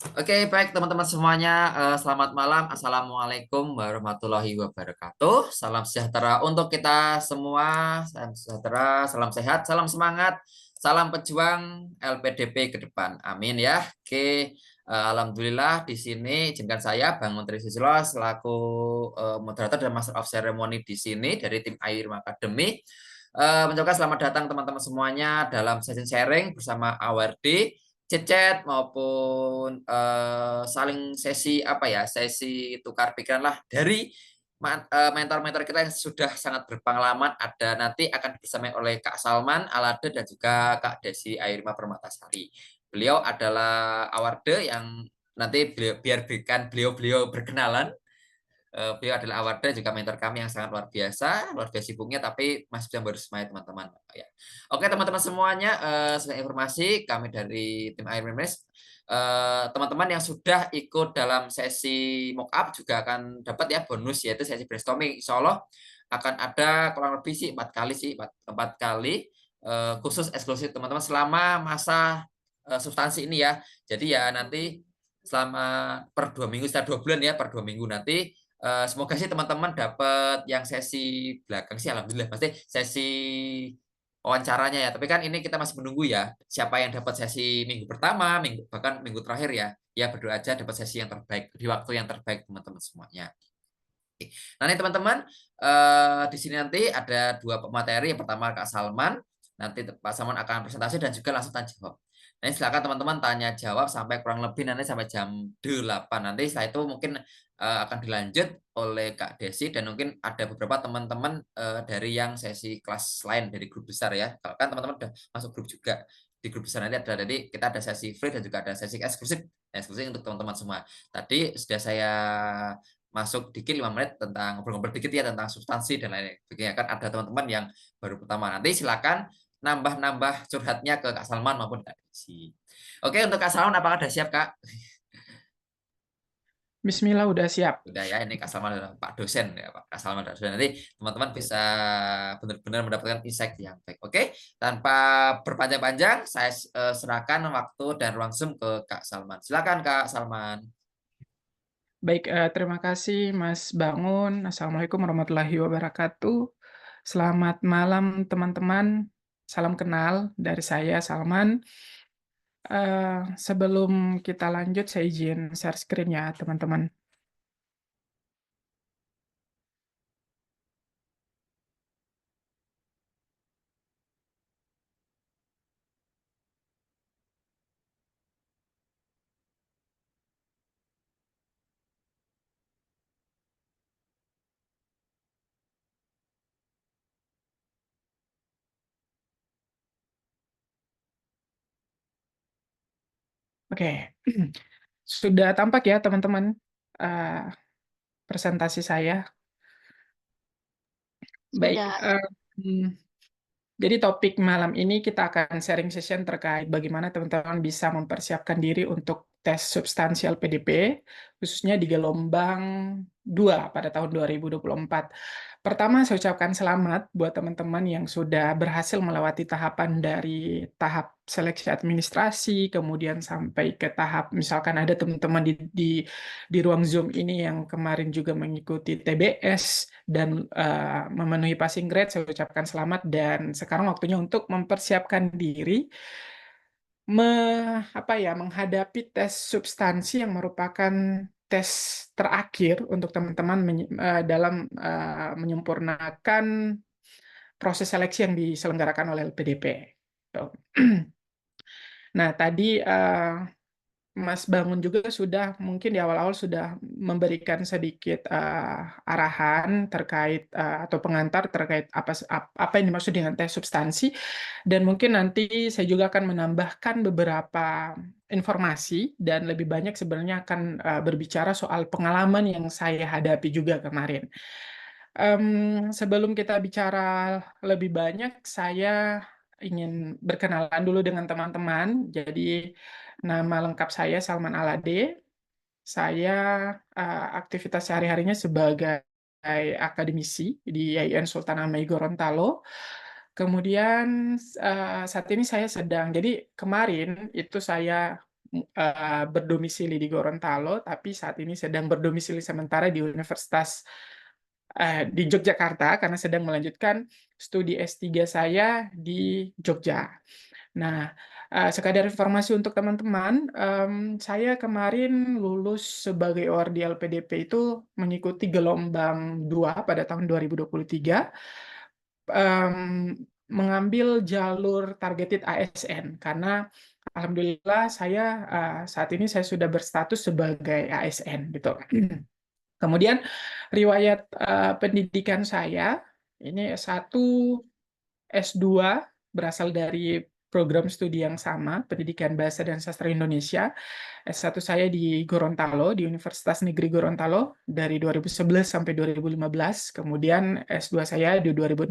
Oke, baik teman-teman semuanya. Selamat malam. Assalamualaikum warahmatullahi wabarakatuh. Salam sejahtera untuk kita semua. Salam sejahtera, salam sehat, salam semangat, salam pejuang LPDP ke depan. Amin ya. Oke, Alhamdulillah di sini izinkan saya Bang Menteri Susilo selaku moderator dan Master of Ceremony di sini dari tim Air Academy. Mengucapkan selamat datang teman-teman semuanya dalam sesi sharing bersama Awardi, chat maupun saling sesi apa ya, sesi tukar pikiran lah dari mentor-mentor kita yang sudah sangat berpengalaman. Ada nanti akan dibersamai oleh Kak Salman Alade dan juga Kak Desi Airma Permatasari. Beliau adalah awarde yang nanti biar berikan beliau berkenalan. Beliau adalah Awarda juga mentor kami yang sangat luar biasa sibuknya, tapi masih bisa bersemai teman-teman. Ya. Oke teman-teman semuanya, sebagai informasi kami dari tim Air Memes, teman-teman yang sudah ikut dalam sesi mock up juga akan dapat ya bonus, yaitu sesi brainstorming. Insya Allah akan ada kurang lebih sih 4 kali empat kali khusus eksklusif teman-teman selama masa substansi ini ya. Jadi ya nanti selama per 2 minggu, setelah 2 bulan ya, per 2 minggu nanti. Semoga sih teman-teman dapat yang sesi belakang sih, alhamdulillah pasti sesi wawancaranya ya. Tapi kan ini kita masih menunggu ya siapa yang dapat sesi minggu pertama, bahkan minggu terakhir ya. Ya berdoa aja dapat sesi yang terbaik di waktu yang terbaik teman-teman semuanya. Oke. Nah nih teman-teman, di sini nanti ada dua pemateri. Yang pertama Kak Salman, nanti Pak Salman akan presentasi dan juga langsung tanya jawab. Nah, silakan teman-teman tanya jawab sampai kurang lebih nanti sampai jam 8. Nanti setelah itu mungkin akan dilanjut oleh Kak Desi dan mungkin ada beberapa teman-teman dari yang sesi kelas lain dari grup besar ya. Kalau kan teman-teman udah masuk grup juga. Di grup besar nanti ada, jadi kita ada sesi free dan juga ada sesi eksklusif. Eksklusif untuk teman-teman semua. Tadi sudah saya masuk dikit 5 menit tentang ngobrol-ngobrol dikit ya tentang substansi dan lain-lain. Begini kan ada teman-teman yang baru pertama. Nanti silakan nambah-nambah curhatnya ke Kak Salman maupun Kak Desi. Oke, untuk Kak Salman apakah sudah siap, Kak? Bismillah udah siap. Sudah ya, ini Kak Salman adalah Pak dosen ya, Pak. Kak Salman adalah dosen. Nanti teman-teman bisa benar-benar mendapatkan insight yang baik. Oke, tanpa berpanjang-panjang, saya serahkan waktu dan ruang Zoom ke Kak Salman. Silakan Kak Salman. Baik, terima kasih Mas Bangun. Assalamualaikum warahmatullahi wabarakatuh. Selamat malam teman-teman. Salam kenal dari saya Salman. Sebelum kita lanjut, saya izin share screen ya teman-teman. Oke, sudah tampak ya teman-teman eh, presentasi saya. Baik, Sudah. jadi topik malam ini kita akan sharing session terkait bagaimana teman-teman bisa mempersiapkan diri untuk tes substansial PDP, khususnya di gelombang 2 pada tahun 2024. Pertama, saya ucapkan selamat buat teman-teman yang sudah berhasil melewati tahapan dari tahap seleksi administrasi, kemudian sampai ke tahap, misalkan ada teman-teman di ruang Zoom ini yang kemarin juga mengikuti TBS dan memenuhi passing grade. Saya ucapkan selamat dan sekarang waktunya untuk mempersiapkan diri menghadapi tes substansi yang merupakan tes terakhir untuk teman-teman dalam menyempurnakan proses seleksi yang diselenggarakan oleh LPDP. Tuh. Nah, tadi Mas Bangun juga sudah mungkin di awal-awal sudah memberikan sedikit arahan terkait atau pengantar terkait apa yang dimaksud dengan tes substansi, dan mungkin nanti saya juga akan menambahkan beberapa informasi dan lebih banyak sebenarnya akan berbicara soal pengalaman yang saya hadapi juga kemarin. Sebelum kita bicara lebih banyak, saya ingin berkenalan dulu dengan teman-teman. Jadi nama lengkap saya Salman Alade. Saya aktivitas sehari-harinya sebagai akademisi di IAIN Sultan Hamengkubuwono Gorontalo. Kemudian saat ini saya sedang, jadi kemarin itu saya berdomisili di Gorontalo, tapi saat ini sedang berdomisili sementara di Universitas di Yogyakarta karena sedang melanjutkan studi S3 saya di Jogja. Nah, sekadar informasi untuk teman-teman, saya kemarin lulus sebagai ORD LPDP itu mengikuti gelombang 2 pada tahun 2023, mengambil jalur targeted ASN karena alhamdulillah saat ini saya sudah berstatus sebagai ASN gitu. Kemudian riwayat pendidikan saya ini S1, S2 berasal dari program studi yang sama, Pendidikan Bahasa dan Sastra Indonesia. S1 saya di Gorontalo, di Universitas Negeri Gorontalo dari 2011 sampai 2015. Kemudian S2 saya di 2016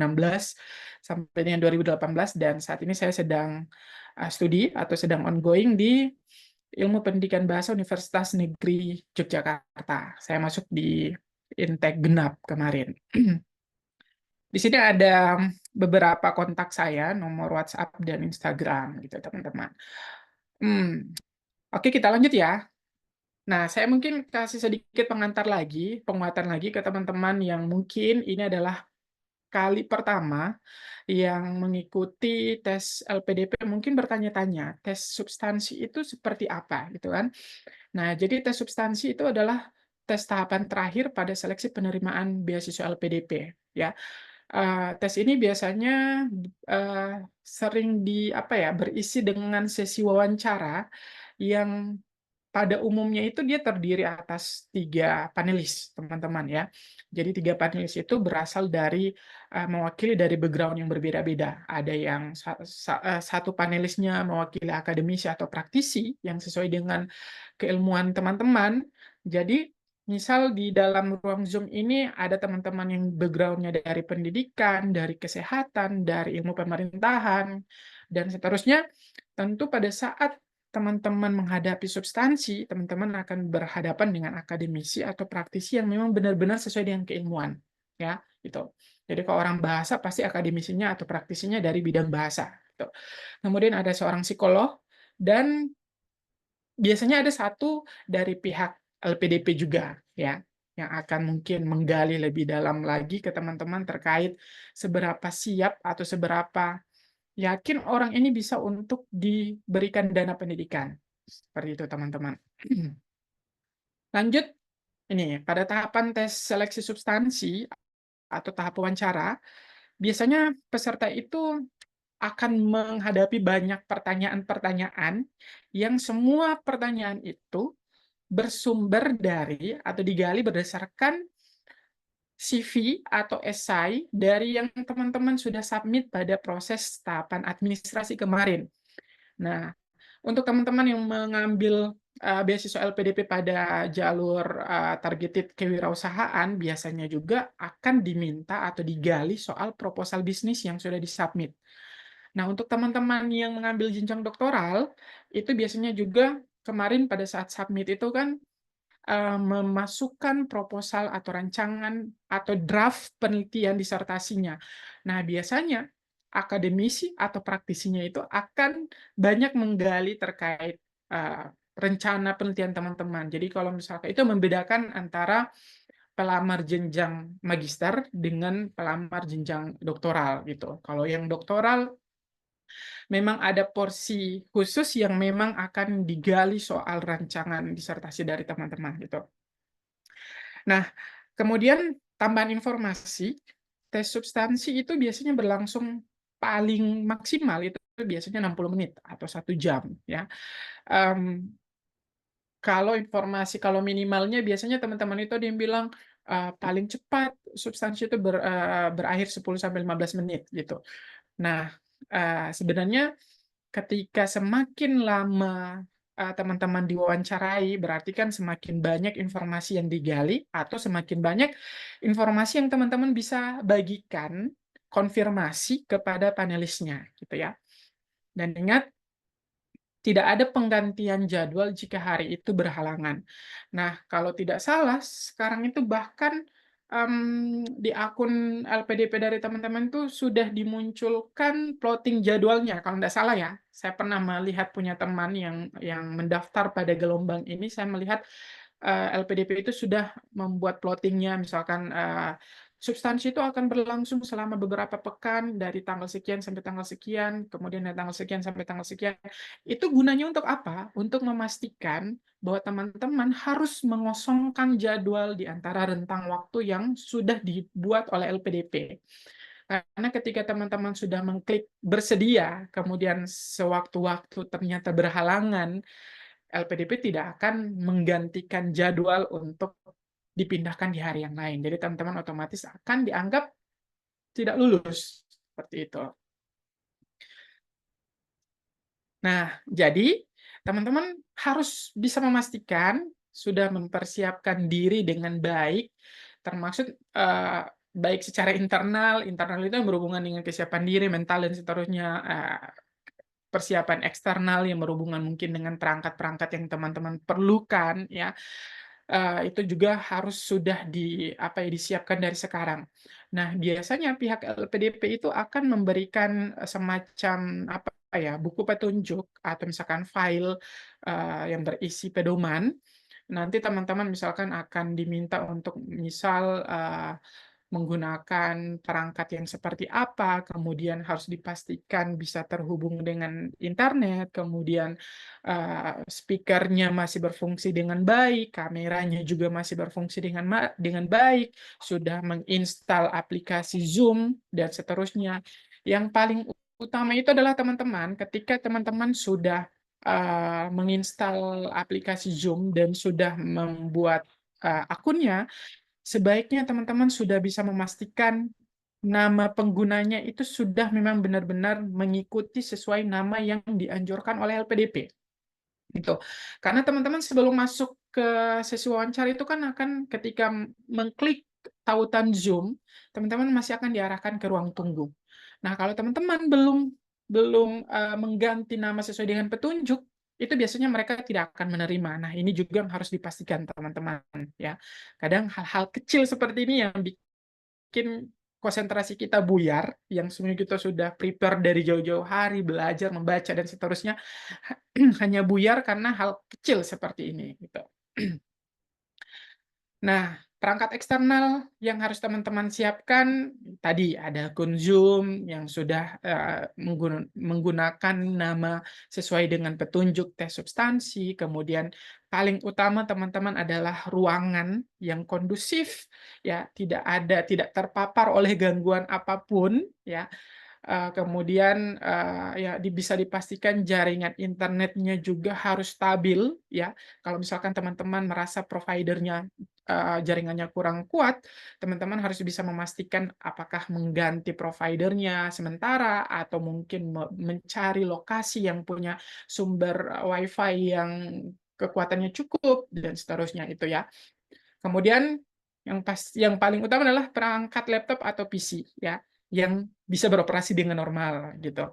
sampai dengan 2018 dan saat ini saya sedang studi atau sedang ongoing di Ilmu Pendidikan Bahasa Universitas Negeri Yogyakarta. Saya masuk di Intake genap kemarin. Di sini ada beberapa kontak saya, nomor WhatsApp dan Instagram gitu, teman-teman. Oke, kita lanjut ya. Nah, saya mungkin kasih sedikit penguatan lagi ke teman-teman yang mungkin ini adalah kali pertama yang mengikuti tes LPDP, mungkin bertanya-tanya, tes substansi itu seperti apa gitu kan. Nah, jadi tes substansi itu adalah tes tahapan terakhir pada seleksi penerimaan beasiswa LPDP ya. Tes ini biasanya sering berisi dengan sesi wawancara yang pada umumnya itu dia terdiri atas 3 panelis, teman-teman ya. Jadi 3 panelis itu berasal dari mewakili dari background yang berbeda-beda. Ada yang satu panelisnya mewakili akademisi atau praktisi yang sesuai dengan keilmuan teman-teman. Jadi misal di dalam ruang Zoom ini ada teman-teman yang background-nya dari pendidikan, dari kesehatan, dari ilmu pemerintahan, dan seterusnya. Tentu pada saat teman-teman menghadapi substansi, teman-teman akan berhadapan dengan akademisi atau praktisi yang memang benar-benar sesuai dengan keilmuan, ya, gitu. Jadi kalau orang bahasa pasti akademisinya atau praktisinya dari bidang bahasa, gitu. Kemudian ada seorang psikolog dan biasanya ada satu dari pihak LPDP juga, ya, yang akan mungkin menggali lebih dalam lagi ke teman-teman terkait seberapa siap atau seberapa yakin orang ini bisa untuk diberikan dana pendidikan. Seperti itu, teman-teman. Lanjut, ini pada tahapan tes seleksi substansi atau tahap wawancara, biasanya peserta itu akan menghadapi banyak pertanyaan-pertanyaan yang semua pertanyaan itu bersumber dari atau digali berdasarkan CV atau esai dari yang teman-teman sudah submit pada proses tahapan administrasi kemarin. Nah, untuk teman-teman yang mengambil beasiswa LPDP pada jalur targeted kewirausahaan, biasanya juga akan diminta atau digali soal proposal bisnis yang sudah disubmit. Nah, untuk teman-teman yang mengambil jenjang doktoral, itu biasanya juga kemarin pada saat submit itu kan memasukkan proposal atau rancangan atau draft penelitian disertasinya. Nah, biasanya akademisi atau praktisinya itu akan banyak menggali terkait rencana penelitian teman-teman. Jadi kalau misalkan itu membedakan antara pelamar jenjang magister dengan pelamar jenjang doktoral gitu. Kalau yang doktoral memang ada porsi khusus yang memang akan digali soal rancangan disertasi dari teman-teman gitu. Nah, kemudian tambahan informasi, tes substansi itu biasanya berlangsung paling maksimal itu biasanya 60 menit atau 1 jam ya. Kalau minimalnya biasanya teman-teman itu ada yang bilang paling cepat substansi itu berakhir 10 sampai 15 menit gitu. Nah, sebenarnya ketika semakin lama teman-teman diwawancarai, berarti kan semakin banyak informasi yang digali atau semakin banyak informasi yang teman-teman bisa bagikan konfirmasi kepada panelisnya, gitu ya. Dan ingat, tidak ada penggantian jadwal jika hari itu berhalangan. Nah, kalau tidak salah, sekarang itu bahkan di akun LPDP dari teman-teman tuh sudah dimunculkan plotting jadwalnya, kalau nggak salah ya. Saya pernah melihat punya teman yang mendaftar pada gelombang ini, saya melihat LPDP itu sudah membuat plottingnya, misalkan substansi itu akan berlangsung selama beberapa pekan dari tanggal sekian sampai tanggal sekian, kemudian dari tanggal sekian sampai tanggal sekian. Itu gunanya untuk apa? Untuk memastikan bahwa teman-teman harus mengosongkan jadwal di antara rentang waktu yang sudah dibuat oleh LPDP. Karena ketika teman-teman sudah mengklik bersedia, kemudian sewaktu-waktu ternyata berhalangan, LPDP tidak akan menggantikan jadwal untuk dipindahkan di hari yang lain. Jadi teman-teman otomatis akan dianggap tidak lulus. Seperti itu. Nah, jadi teman-teman harus bisa memastikan sudah mempersiapkan diri dengan baik, termasuk baik secara internal itu yang berhubungan dengan kesiapan diri, mental, dan seterusnya, persiapan eksternal yang berhubungan mungkin dengan perangkat-perangkat yang teman-teman perlukan, ya, itu juga harus sudah disiapkan dari sekarang. Nah, biasanya pihak LPDP itu akan memberikan semacam buku petunjuk atau misalkan file yang berisi pedoman. Nanti teman-teman misalkan akan diminta untuk misal menggunakan perangkat yang seperti apa, kemudian harus dipastikan bisa terhubung dengan internet, kemudian speakernya masih berfungsi dengan baik, kameranya juga masih berfungsi dengan baik, sudah menginstal aplikasi Zoom, dan seterusnya. Yang paling utama itu adalah teman-teman, ketika teman-teman sudah menginstal aplikasi Zoom dan sudah membuat akunnya, sebaiknya teman-teman sudah bisa memastikan nama penggunanya itu sudah memang benar-benar mengikuti sesuai nama yang dianjurkan oleh LPDP. Gitu. Karena teman-teman sebelum masuk ke sesi wawancara itu kan akan ketika mengklik tautan Zoom, teman-teman masih akan diarahkan ke ruang tunggu. Nah, kalau teman-teman belum belum mengganti nama sesuai dengan petunjuk, itu biasanya mereka tidak akan menerima. Nah, ini juga yang harus dipastikan teman-teman, ya. Kadang hal-hal kecil seperti ini yang bikin konsentrasi kita buyar, yang sebenarnya kita sudah prepare dari jauh-jauh hari, belajar, membaca, dan seterusnya, hanya buyar karena hal kecil seperti ini. Gitu. Nah, perangkat eksternal yang harus teman-teman siapkan, tadi ada akun Zoom yang sudah menggunakan nama sesuai dengan petunjuk tes substansi, kemudian paling utama teman-teman adalah ruangan yang kondusif, ya, tidak terpapar oleh gangguan apapun, ya. Kemudian ya bisa dipastikan jaringan internetnya juga harus stabil, ya. Kalau misalkan teman-teman merasa providernya jaringannya kurang kuat, teman-teman harus bisa memastikan apakah mengganti providernya sementara atau mungkin mencari lokasi yang punya sumber WiFi yang kekuatannya cukup dan seterusnya itu, ya. Kemudian yang paling utama adalah perangkat laptop atau PC, ya, yang bisa beroperasi dengan normal gitu.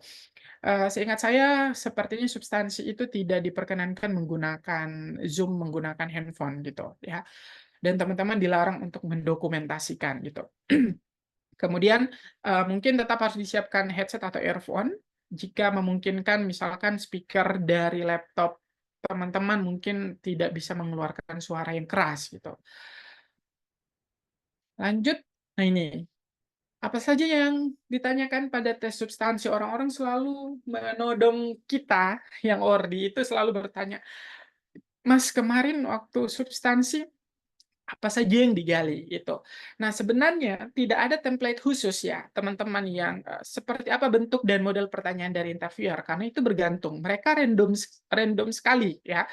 Seingat saya sepertinya substansi itu tidak diperkenankan menggunakan Zoom menggunakan handphone gitu, ya. Dan teman-teman dilarang untuk mendokumentasikan gitu. Kemudian mungkin tetap harus disiapkan headset atau earphone jika memungkinkan, misalkan speaker dari laptop teman-teman mungkin tidak bisa mengeluarkan suara yang keras gitu. Lanjut, nah ini, apa saja yang ditanyakan pada tes substansi? Orang-orang selalu menodong kita yang ordi itu selalu bertanya, "Mas, kemarin waktu substansi apa saja yang digali?" Gitu. Nah, sebenarnya tidak ada template khusus ya, teman-teman, yang seperti apa bentuk dan model pertanyaan dari interviewer, karena itu bergantung. Mereka random sekali ya.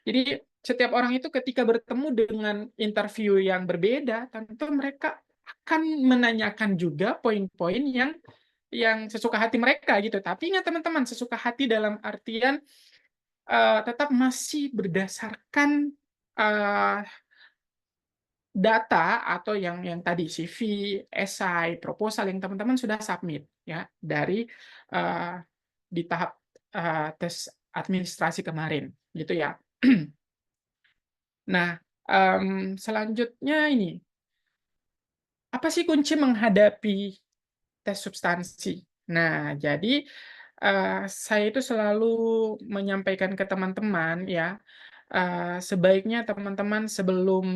Jadi setiap orang itu ketika bertemu dengan interview yang berbeda, tentu mereka akan menanyakan juga poin-poin yang sesuka hati mereka gitu. Tapi ingat teman-teman, sesuka hati dalam artian tetap masih berdasarkan eh, data atau yang tadi CV, esai, proposal yang teman-teman sudah submit ya dari eh, di tahap tes administrasi kemarin gitu ya. Nah, selanjutnya ini, Apa sih kunci menghadapi tes substansi? Nah, jadi, saya itu selalu menyampaikan ke teman-teman ya, sebaiknya teman-teman sebelum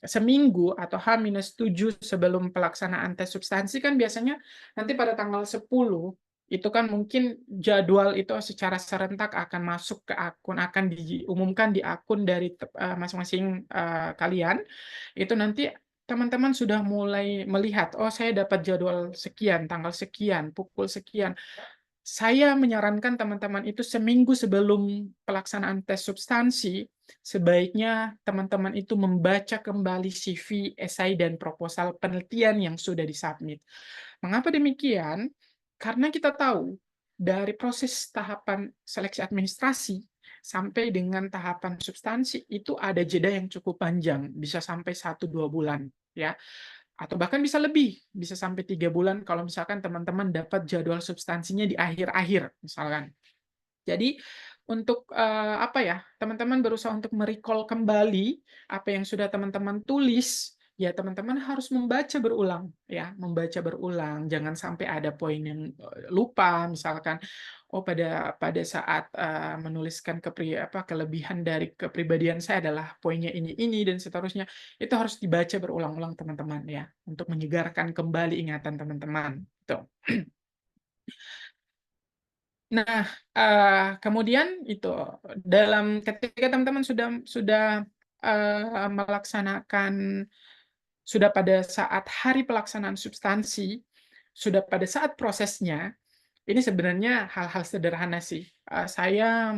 seminggu atau H-7 sebelum pelaksanaan tes substansi kan biasanya nanti pada tanggal 10 itu kan mungkin jadwal itu secara serentak akan masuk ke akun, akan diumumkan di akun dari masing-masing, kalian. Itu nanti teman-teman sudah mulai melihat, "Oh, saya dapat jadwal sekian, tanggal sekian, pukul sekian." Saya menyarankan teman-teman itu seminggu sebelum pelaksanaan tes substansi, sebaiknya teman-teman itu membaca kembali CV, esai, dan proposal penelitian yang sudah disubmit. Mengapa demikian? Karena kita tahu dari proses tahapan seleksi administrasi sampai dengan tahapan substansi itu ada jeda yang cukup panjang, bisa sampai 1-2 bulan, ya. Atau bahkan bisa lebih, bisa sampai 3 bulan kalau misalkan teman-teman dapat jadwal substansinya di akhir-akhir, misalkan. Jadi untuk, apa ya, teman-teman berusaha untuk kembali apa yang sudah teman-teman tulis, ya teman-teman harus membaca berulang ya, membaca berulang, jangan sampai ada poin yang, lupa misalkan, oh pada saat, menuliskan kelebihan dari kepribadian saya adalah poinnya ini dan seterusnya, itu harus dibaca berulang-ulang teman-teman ya, untuk menyegarkan kembali ingatan teman-teman, gitu. Nah, kemudian itu ketika teman-teman melaksanakan sudah pada saat hari pelaksanaan substansi, sudah pada saat prosesnya, ini sebenarnya hal-hal sederhana sih. Saya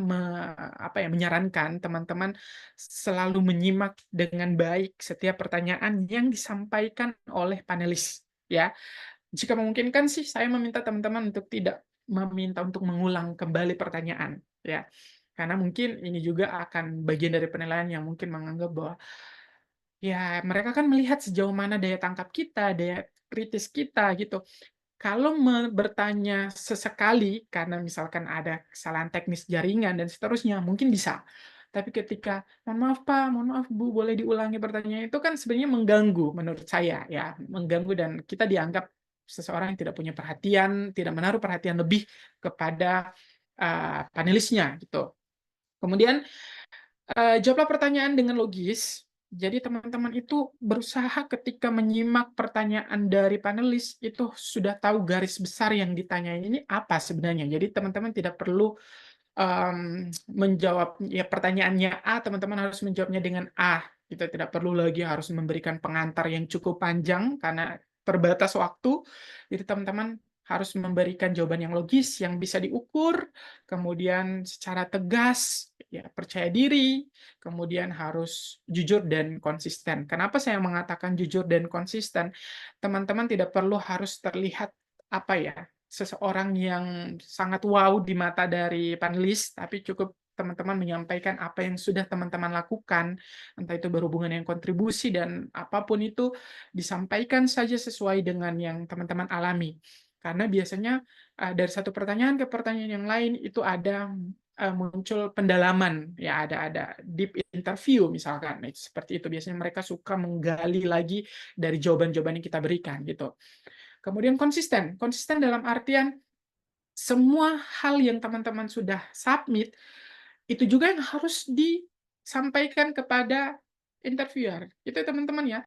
menyarankan teman-teman selalu menyimak dengan baik setiap pertanyaan yang disampaikan oleh panelis, ya. Jika memungkinkan sih saya meminta teman-teman untuk tidak meminta untuk mengulang kembali pertanyaan, ya. Karena mungkin ini juga akan bagian dari penilaian yang mungkin menganggap bahwa, ya mereka kan melihat sejauh mana daya tangkap kita, daya kritis kita, gitu. Kalau bertanya sesekali karena misalkan ada kesalahan teknis jaringan dan seterusnya, mungkin bisa. Tapi ketika, "Mohon maaf Pak, mohon maaf Bu, boleh diulangi pertanyaannya?" Itu kan sebenarnya mengganggu menurut saya ya, mengganggu dan kita dianggap seseorang yang tidak punya perhatian, tidak menaruh perhatian lebih kepada, panelisnya gitu. Kemudian jawablah pertanyaan dengan logis. Jadi teman-teman itu berusaha ketika menyimak pertanyaan dari panelis, itu sudah tahu garis besar yang ditanyai ini apa sebenarnya. Jadi teman-teman tidak perlu, menjawab ya pertanyaannya A, teman-teman harus menjawabnya dengan A, kita tidak perlu lagi harus memberikan pengantar yang cukup panjang karena terbatas waktu. Jadi teman-teman harus memberikan jawaban yang logis, yang bisa diukur, kemudian secara tegas, ya percaya diri, kemudian harus jujur dan konsisten. Kenapa saya mengatakan jujur dan konsisten? Teman-teman tidak perlu harus terlihat, apa ya, seseorang yang sangat wow di mata dari panelis, tapi cukup teman-teman menyampaikan apa yang sudah teman-teman lakukan, entah itu berhubungan dengan kontribusi dan apapun itu, disampaikan saja sesuai dengan yang teman-teman alami. Karena biasanya, dari satu pertanyaan ke pertanyaan yang lain itu ada, muncul pendalaman, ya ada deep interview misalkan, nah seperti itu. Biasanya mereka suka menggali lagi dari jawaban-jawaban yang kita berikan, gitu. Kemudian konsisten, konsisten dalam artian semua hal yang teman-teman sudah submit, itu juga yang harus disampaikan kepada interviewer, itu teman-teman ya.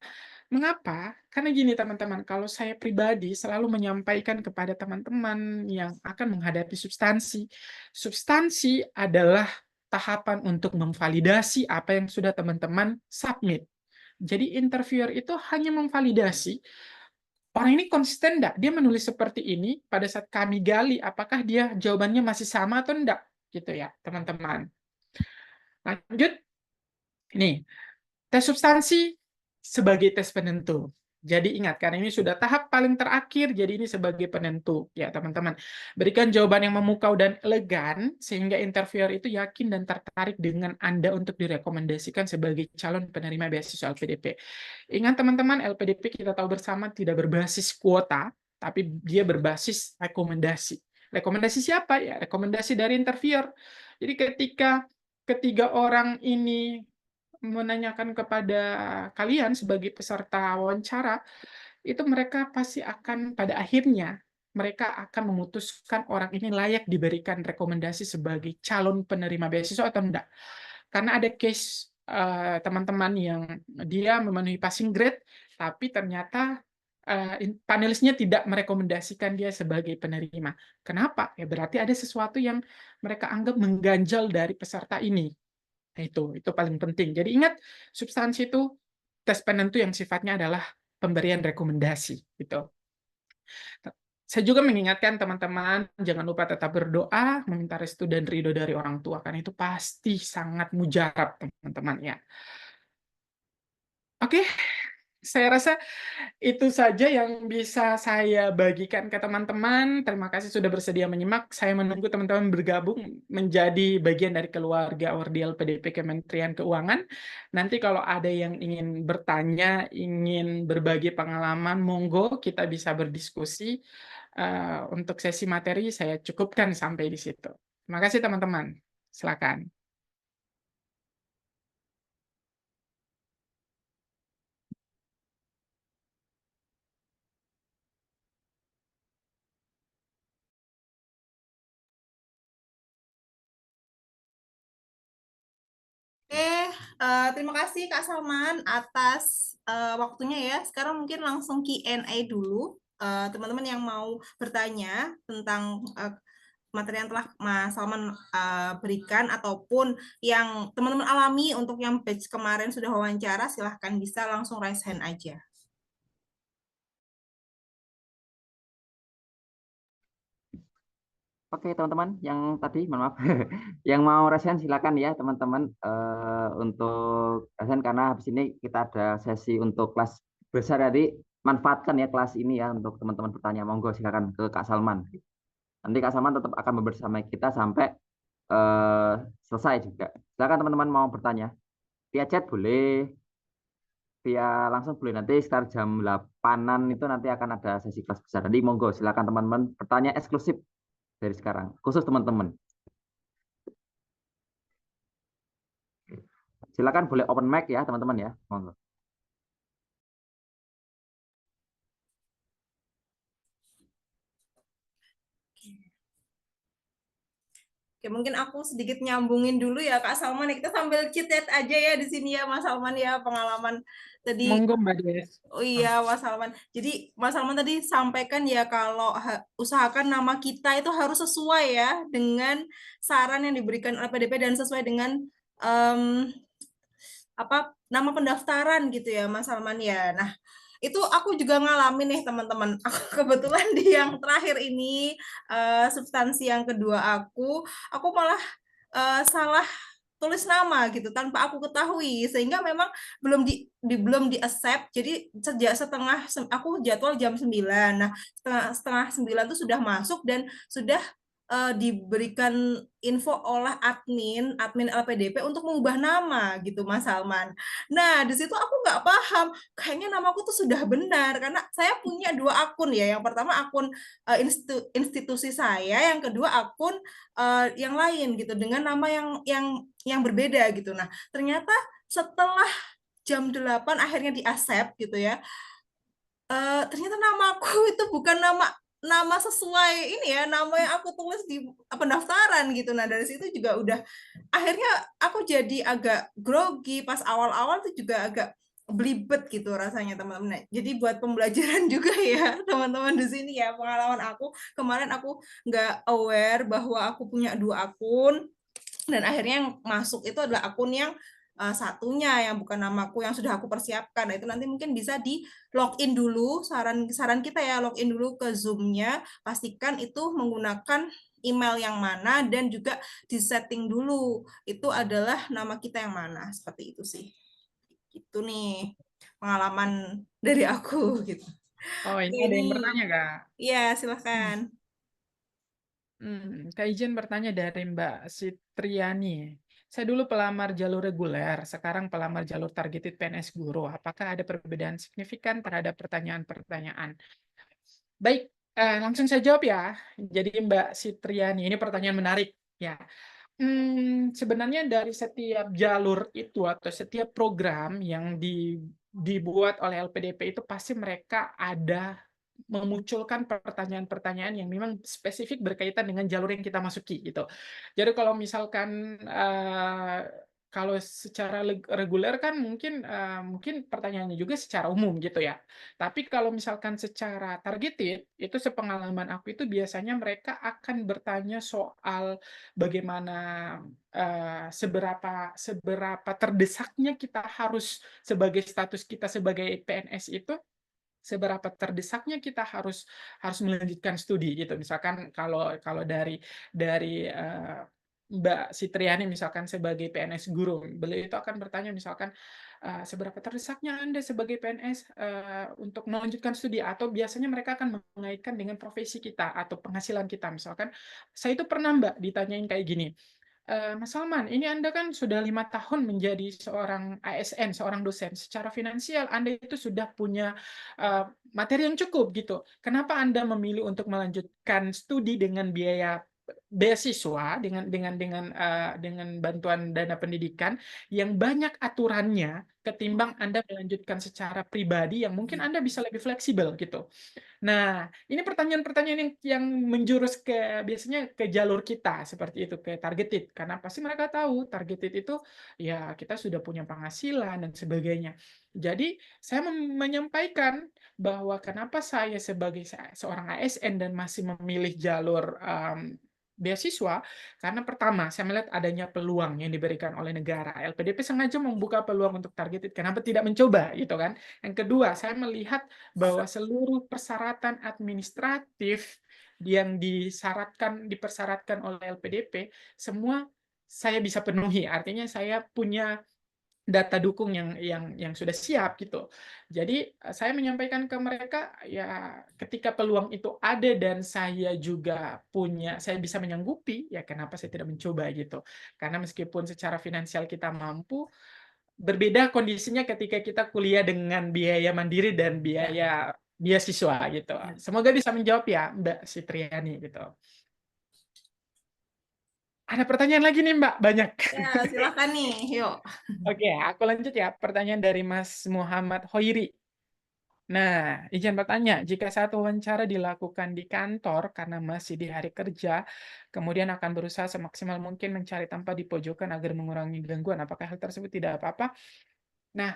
Mengapa? Karena gini teman-teman, kalau saya pribadi selalu menyampaikan kepada teman-teman yang akan menghadapi substansi, substansi adalah tahapan untuk memvalidasi apa yang sudah teman-teman submit. Jadi interviewer itu hanya memvalidasi orang ini konsisten enggak? Dia menulis seperti ini, pada saat kami gali, apakah dia jawabannya masih sama atau enggak? Gitu ya, teman-teman. Lanjut, nih, tes substansi sebagai tes penentu. Jadi ingat, karena ini sudah tahap paling terakhir, jadi ini sebagai penentu. Ya, teman-teman. Berikan jawaban yang memukau dan elegan, sehingga interviewer itu yakin dan tertarik dengan Anda untuk direkomendasikan sebagai calon penerima beasiswa LPDP. Ingat teman-teman, LPDP kita tahu bersama tidak berbasis kuota, tapi dia berbasis rekomendasi. Rekomendasi siapa? Ya, rekomendasi dari interviewer. Jadi ketika ketiga orang ini menanyakan kepada kalian sebagai peserta wawancara, itu mereka pasti akan pada akhirnya mereka akan memutuskan orang ini layak diberikan rekomendasi sebagai calon penerima beasiswa atau enggak. Karena ada case teman-teman yang dia memenuhi passing grade, tapi ternyata panelisnya tidak merekomendasikan dia sebagai penerima. Kenapa? Ya berarti ada sesuatu yang mereka anggap mengganjal dari peserta ini. Nah, itu paling penting. Jadi ingat, substansi itu tes penentu yang sifatnya adalah pemberian rekomendasi gitu. Saya juga mengingatkan teman-teman jangan lupa tetap berdoa, meminta restu dan ridho dari orang tua karena itu pasti sangat mujarab teman-teman ya. Oke, saya rasa itu saja yang bisa saya bagikan ke teman-teman. Terima kasih sudah bersedia menyimak. Saya menunggu teman-teman bergabung menjadi bagian dari keluarga Ordeal PDP Kementerian Keuangan. Nanti kalau ada yang ingin bertanya, ingin berbagi pengalaman, monggo kita bisa berdiskusi. Untuk sesi materi saya cukupkan sampai di situ. Terima kasih teman-teman. Silakan. Terima kasih Kak Salman atas waktunya ya. Sekarang mungkin langsung Q&A dulu. Teman-teman yang mau bertanya tentang materi yang telah Mas Salman berikan ataupun yang teman-teman alami untuk yang batch kemarin sudah wawancara, silahkan bisa langsung raise hand aja. Oke teman-teman, yang tadi mohon maaf, yang mau resen silakan ya teman-teman untuk resen karena habis ini kita ada sesi untuk kelas besar, jadi manfaatkan ya kelas ini ya untuk teman-teman bertanya. Monggo silakan ke Kak Salman. Nanti Kak Salman tetap akan bersama kita sampai eh, selesai juga. Silakan teman-teman mau bertanya. Via chat boleh, via langsung boleh. Nanti sekitar jam 8-an itu nanti akan ada sesi kelas besar. Jadi monggo silakan teman-teman bertanya eksklusif dari sekarang, khusus teman-teman. Silakan boleh open mic ya teman-teman ya. Monggo. Oke, mungkin aku sedikit nyambungin dulu ya Kak Salman. Kita sambil chat aja ya di sini ya Mas Salman ya, pengalaman tadi. Monggo Mbak Des. Oh iya, Mas Salman. Jadi Mas Salman tadi sampaikan ya kalau usahakan nama kita itu harus sesuai ya dengan saran yang diberikan oleh PDP dan sesuai dengan em, apa nama pendaftaran gitu ya, Mas Salman ya. Nah, itu aku juga ngalamin nih teman-teman. Aku kebetulan di yang terakhir ini substansi yang kedua aku malah salah tulis nama gitu tanpa aku ketahui sehingga memang belum di accept. Jadi sejak aku jadwal jam 9. Nah, setengah 9 itu sudah masuk dan sudah diberikan info oleh admin LPDP untuk mengubah nama gitu Mas Salman. Nah, di situ aku nggak paham, kayaknya namaku tuh sudah benar karena saya punya 2 akun ya. Yang pertama akun institusi saya, yang kedua akun yang lain gitu dengan nama yang berbeda gitu. Nah, ternyata setelah jam 8 akhirnya di accept gitu ya. Ternyata namaku itu bukan nama sesuai ini ya, nama yang aku tulis di pendaftaran gitu. Nah, dari situ juga udah akhirnya aku jadi agak grogi pas awal-awal tuh juga agak belibet gitu rasanya teman-teman. Nah, jadi buat pembelajaran juga ya teman-teman di sini ya, pengalaman aku kemarin aku nggak aware bahwa aku punya 2 akun dan akhirnya yang masuk itu adalah akun yang satunya yang bukan namaku yang sudah aku persiapkan. Nah, itu nanti mungkin bisa di login dulu, saran kita ya login dulu ke Zoom-nya, pastikan itu menggunakan email yang mana dan juga di setting dulu itu adalah nama kita yang mana, seperti itu sih. Itu nih pengalaman dari aku gitu. Oh, ini ada Ini yang bertanya, Kak. ya silahkan. Kak izin bertanya dari Mbak Sitriani. Saya dulu pelamar jalur reguler, sekarang pelamar jalur targeted PNS guru. Apakah ada perbedaan signifikan terhadap pertanyaan-pertanyaan? Baik, langsung saya jawab ya. Jadi Mbak Sitriani, ini pertanyaan menarik ya. Sebenarnya dari setiap jalur itu atau setiap program yang dibuat oleh LPDP itu pasti mereka ada memunculkan pertanyaan-pertanyaan yang memang spesifik berkaitan dengan jalur yang kita masuki gitu. Jadi kalau misalkan kalau secara reguler kan mungkin pertanyaannya juga secara umum gitu ya. Tapi kalau misalkan secara targeted itu sepengalaman aku itu biasanya mereka akan bertanya soal bagaimana seberapa terdesaknya kita harus sebagai status kita sebagai PNS itu seberapa terdesaknya kita harus melanjutkan studi gitu. Misalkan kalau kalau dari Mbak Sitriani misalkan sebagai PNS guru, beliau itu akan bertanya misalkan seberapa terdesaknya Anda sebagai PNS untuk melanjutkan studi, atau biasanya mereka akan mengaitkan dengan profesi kita atau penghasilan kita. Misalkan saya itu pernah Mbak ditanyain kayak gini. Mas Salman, ini Anda kan sudah 5 tahun menjadi seorang ASN, seorang dosen. Secara finansial Anda itu sudah punya materi yang cukup gitu. Kenapa Anda memilih untuk melanjutkan studi dengan biaya beasiswa dengan bantuan dana pendidikan yang banyak aturannya ketimbang Anda melanjutkan secara pribadi yang mungkin Anda bisa lebih fleksibel gitu. Nah, ini pertanyaan-pertanyaan yang menjurus biasanya ke jalur kita seperti itu, ke targeted. Karena pasti mereka tahu targeted itu ya kita sudah punya penghasilan dan sebagainya. Jadi saya menyampaikan bahwa kenapa saya sebagai seorang ASN dan masih memilih jalur beasiswa, karena pertama saya melihat adanya peluang yang diberikan oleh negara. LPDP sengaja membuka peluang untuk targeted. Kenapa tidak mencoba gitu kan? Yang kedua, saya melihat bahwa seluruh persyaratan administratif yang dipersyaratkan oleh LPDP semua saya bisa penuhi. Artinya saya punya data dukung yang sudah siap gitu. Jadi saya menyampaikan ke mereka ya ketika peluang itu ada dan saya juga saya bisa menyanggupi, ya kenapa saya tidak mencoba gitu. Karena meskipun secara finansial kita mampu, berbeda kondisinya ketika kita kuliah dengan biaya mandiri dan biaya beasiswa gitu. Semoga bisa menjawab ya Mbak Sitriani gitu. Ada pertanyaan lagi nih Mbak, banyak. Ya, silakan nih, yuk. Oke, aku lanjut ya. Pertanyaan dari Mas Muhammad Hoiri. Nah, izin bertanya, jika saat wawancara dilakukan di kantor karena masih di hari kerja, kemudian akan berusaha semaksimal mungkin mencari tempat di pojokan agar mengurangi gangguan, apakah hal tersebut tidak apa-apa? Nah,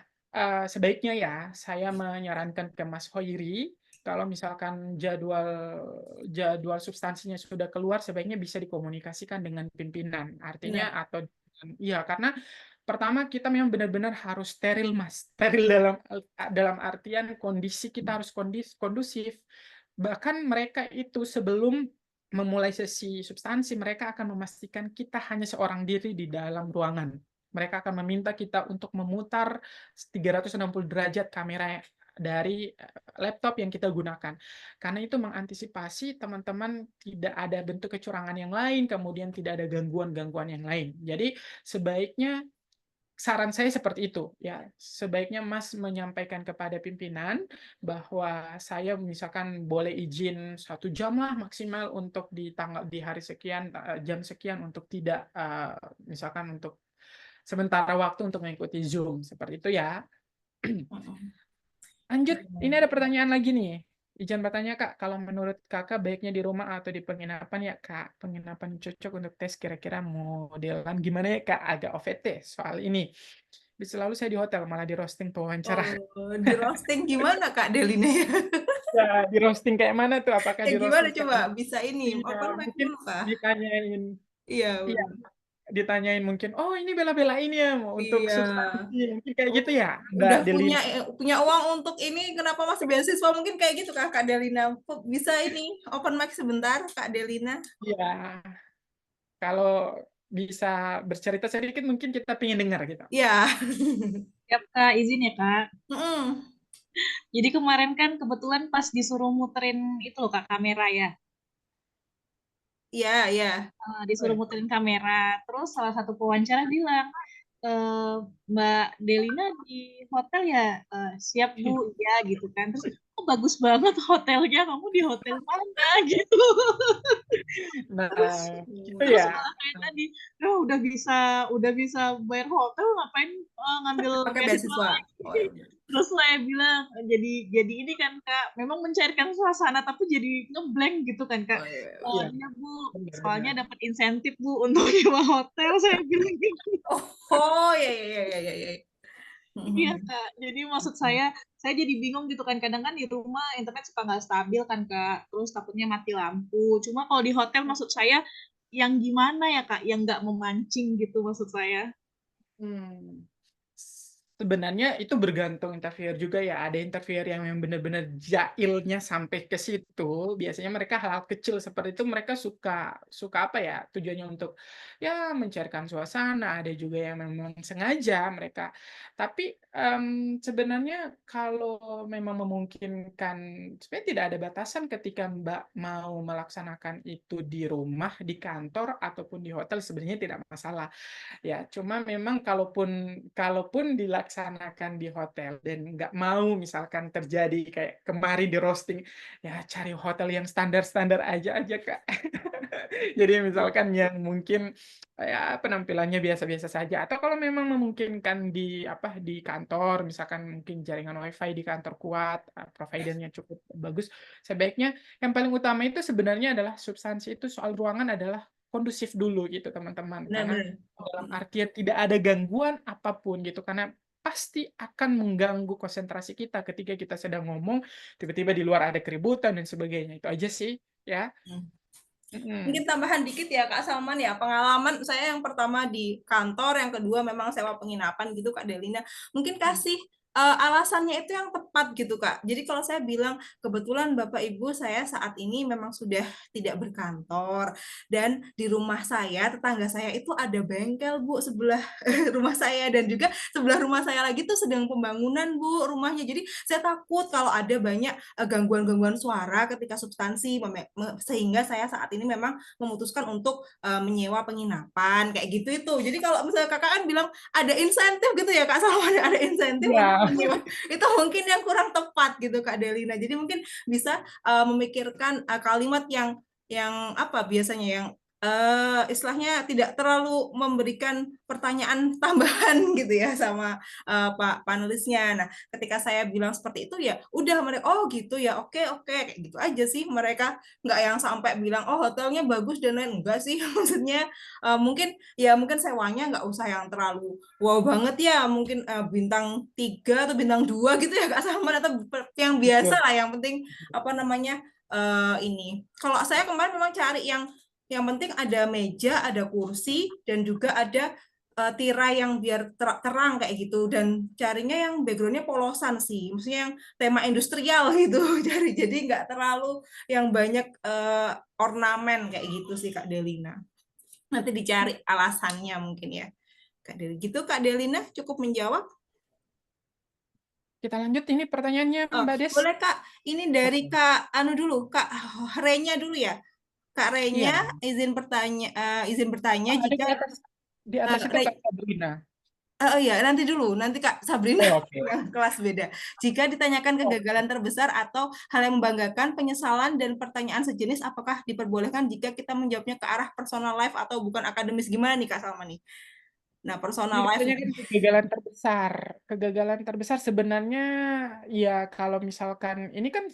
sebaiknya ya, saya menyarankan ke Mas Hoiri, kalau misalkan jadwal substansinya sudah keluar, sebaiknya bisa dikomunikasikan dengan pimpinan. Artinya iya, karena pertama kita memang benar-benar harus steril, Mas. Steril dalam artian kondisi kita harus kondusif. Bahkan mereka itu sebelum memulai sesi substansi, mereka akan memastikan kita hanya seorang diri di dalam ruangan. Mereka akan meminta kita untuk memutar 360 derajat kamera dari laptop yang kita gunakan. Karena itu mengantisipasi teman-teman tidak ada bentuk kecurangan yang lain, kemudian tidak ada gangguan-gangguan yang lain. Jadi sebaiknya saran saya seperti itu ya, sebaiknya Mas menyampaikan kepada pimpinan bahwa saya misalkan boleh izin 1 jam lah maksimal untuk di hari sekian, jam sekian untuk tidak misalkan untuk sementara waktu untuk mengikuti Zoom seperti itu ya. Lanjut, ini ada pertanyaan lagi nih. Izin bertanya Kak, kalau menurut Kakak baiknya di rumah atau di penginapan ya Kak? Penginapan cocok untuk tes kira-kira modelan gimana ya Kak? Agak OVT soal ini. Selalu saya di hotel malah di roasting pewawancara. Oh, di roasting gimana Kak Delina ya? Ya, di roasting kayak mana tuh? Apakah di Gimana roasting coba bisa ini? Open mic mungkin dulu Kak? ditanyain, Iya, iya, ditanyain mungkin, oh ini bela-belain ya untuk iya. substansi, mungkin kayak gitu ya, Mbak Udah Delina. punya uang untuk ini, kenapa masih beasiswa? Mungkin kayak gitu Kak Delina. Bisa ini open mic sebentar Kak Delina? Iya, kalau bisa bercerita sedikit mungkin kita pengen dengar gitu. Iya. Siap Kak, izin ya Kak. Mm-mm. Jadi kemarin kan kebetulan pas disuruh muterin itu loh Kak, kamera ya. Iya, iya. Disuruh muterin kamera. Terus salah satu pewawancara bilang, Mbak Delina di hotel ya, siap Bu, ya gitu kan. Terus, oh bagus banget hotelnya, kamu di hotel mana gitu. Nah, Terus ya. malah kayak tadi, udah bisa bayar hotel, ngapain ngambil Pakai beasiswa beasiswa. lagi? Terus saya bilang jadi ini kan Kak, memang mencairkan suasana tapi jadi ngeblank gitu kan Kak. Oh, iya. Oh Iya, iya Bu, benar-benar. soalnya dapat insentif Bu untuk nyewa hotel, saya bilang gitu. Oh, ya ya ya ya ya. Iya Kak, jadi maksud saya jadi bingung gitu kan, kadang kan di rumah internet suka nggak stabil kan Kak, terus takutnya mati lampu. Cuma kalau di hotel maksud saya yang gimana ya Kak, yang nggak memancing gitu maksud saya. Hmm. Sebenarnya itu bergantung interviewer juga ya. Ada interviewer yang benar-benar jailnya sampai ke situ. Biasanya mereka hal-hal kecil seperti itu mereka suka suka apa ya? Tujuannya untuk ya mencairkan suasana. Ada juga yang memang sengaja mereka. Tapi sebenarnya kalau memang memungkinkan, sebenarnya tidak ada batasan ketika Mbak mau melaksanakan itu di rumah, di kantor ataupun di hotel sebenarnya tidak masalah. Ya, cuma memang kalaupun kalaupun dilaksanakan di hotel dan nggak mau misalkan terjadi kayak kemarin di roasting, ya cari hotel yang standar-standar aja Kak. Jadi misalkan yang mungkin ya penampilannya biasa-biasa saja atau kalau memang memungkinkan di apa di kantor misalkan mungkin jaringan WiFi di kantor kuat, providernya cukup bagus, sebaiknya yang paling utama itu sebenarnya adalah substansi itu soal ruangan adalah kondusif dulu gitu teman-teman. Karena Benar-benar. dalam artian tidak ada gangguan apapun gitu karena pasti akan mengganggu konsentrasi kita ketika kita sedang ngomong tiba-tiba di luar ada keributan dan sebagainya itu aja sih ya. Mungkin tambahan dikit ya Kak Salman ya, pengalaman saya yang pertama di kantor, yang kedua memang sewa penginapan gitu Kak Delina. Mungkin kasih alasannya itu yang tepat gitu Kak. Jadi kalau saya bilang kebetulan Bapak Ibu saya saat ini memang sudah tidak berkantor dan di rumah saya tetangga saya itu ada bengkel Bu sebelah rumah saya dan juga sebelah rumah saya lagi tuh sedang pembangunan Bu rumahnya. Jadi saya takut kalau ada banyak gangguan-gangguan suara ketika substansi sehingga saya saat ini memang memutuskan untuk menyewa penginapan kayak gitu itu. Jadi kalau misalnya Kakak kan bilang ada insentif gitu ya Kak Salman, ada insentif untuk Ya. menyewa itu mungkin yang kurang tepat gitu Kak Delina. Jadi mungkin bisa memikirkan kalimat yang apa biasanya yang istilahnya tidak terlalu memberikan pertanyaan tambahan gitu ya sama Pak panelisnya. Nah, ketika saya bilang seperti itu ya udah mereka oh gitu ya oke kayak gitu aja sih mereka nggak yang sampai bilang oh hotelnya bagus dan lain enggak sih maksudnya mungkin sewanya nggak usah yang terlalu wow banget ya mungkin bintang 3 atau bintang 2 gitu ya Kak Salman atau yang biasa Betul. lah yang penting apa namanya ini kalau saya kemarin memang cari yang penting ada meja, ada kursi, dan juga ada tirai yang biar terang kayak gitu. Dan carinya yang backgroundnya polosan sih. Maksudnya yang tema industrial gitu. Jadi nggak terlalu yang banyak ornamen kayak gitu sih Kak Delina. Nanti dicari alasannya mungkin ya. Kak Delina. Gitu Kak Delina cukup menjawab. Kita lanjut ini pertanyaannya Mbak Des. Boleh Kak, ini dari Kak Anu dulu, Kak Renya dulu ya. Kak Renya Iya. izin bertanya Ada jika di atas itu Re, Kak Sabrina. oh iya, nanti dulu. Nanti Kak Sabrina Oh, oke. yang kelas beda. Jika ditanyakan kegagalan terbesar atau hal yang membanggakan, penyesalan dan pertanyaan sejenis, apakah diperbolehkan jika kita menjawabnya ke arah personal life atau bukan akademis? Gimana nih Kak Salma nih? Nah, personal Ini life. pertanyaan kegagalan terbesar. Kegagalan terbesar sebenarnya ya kalau misalkan ini kan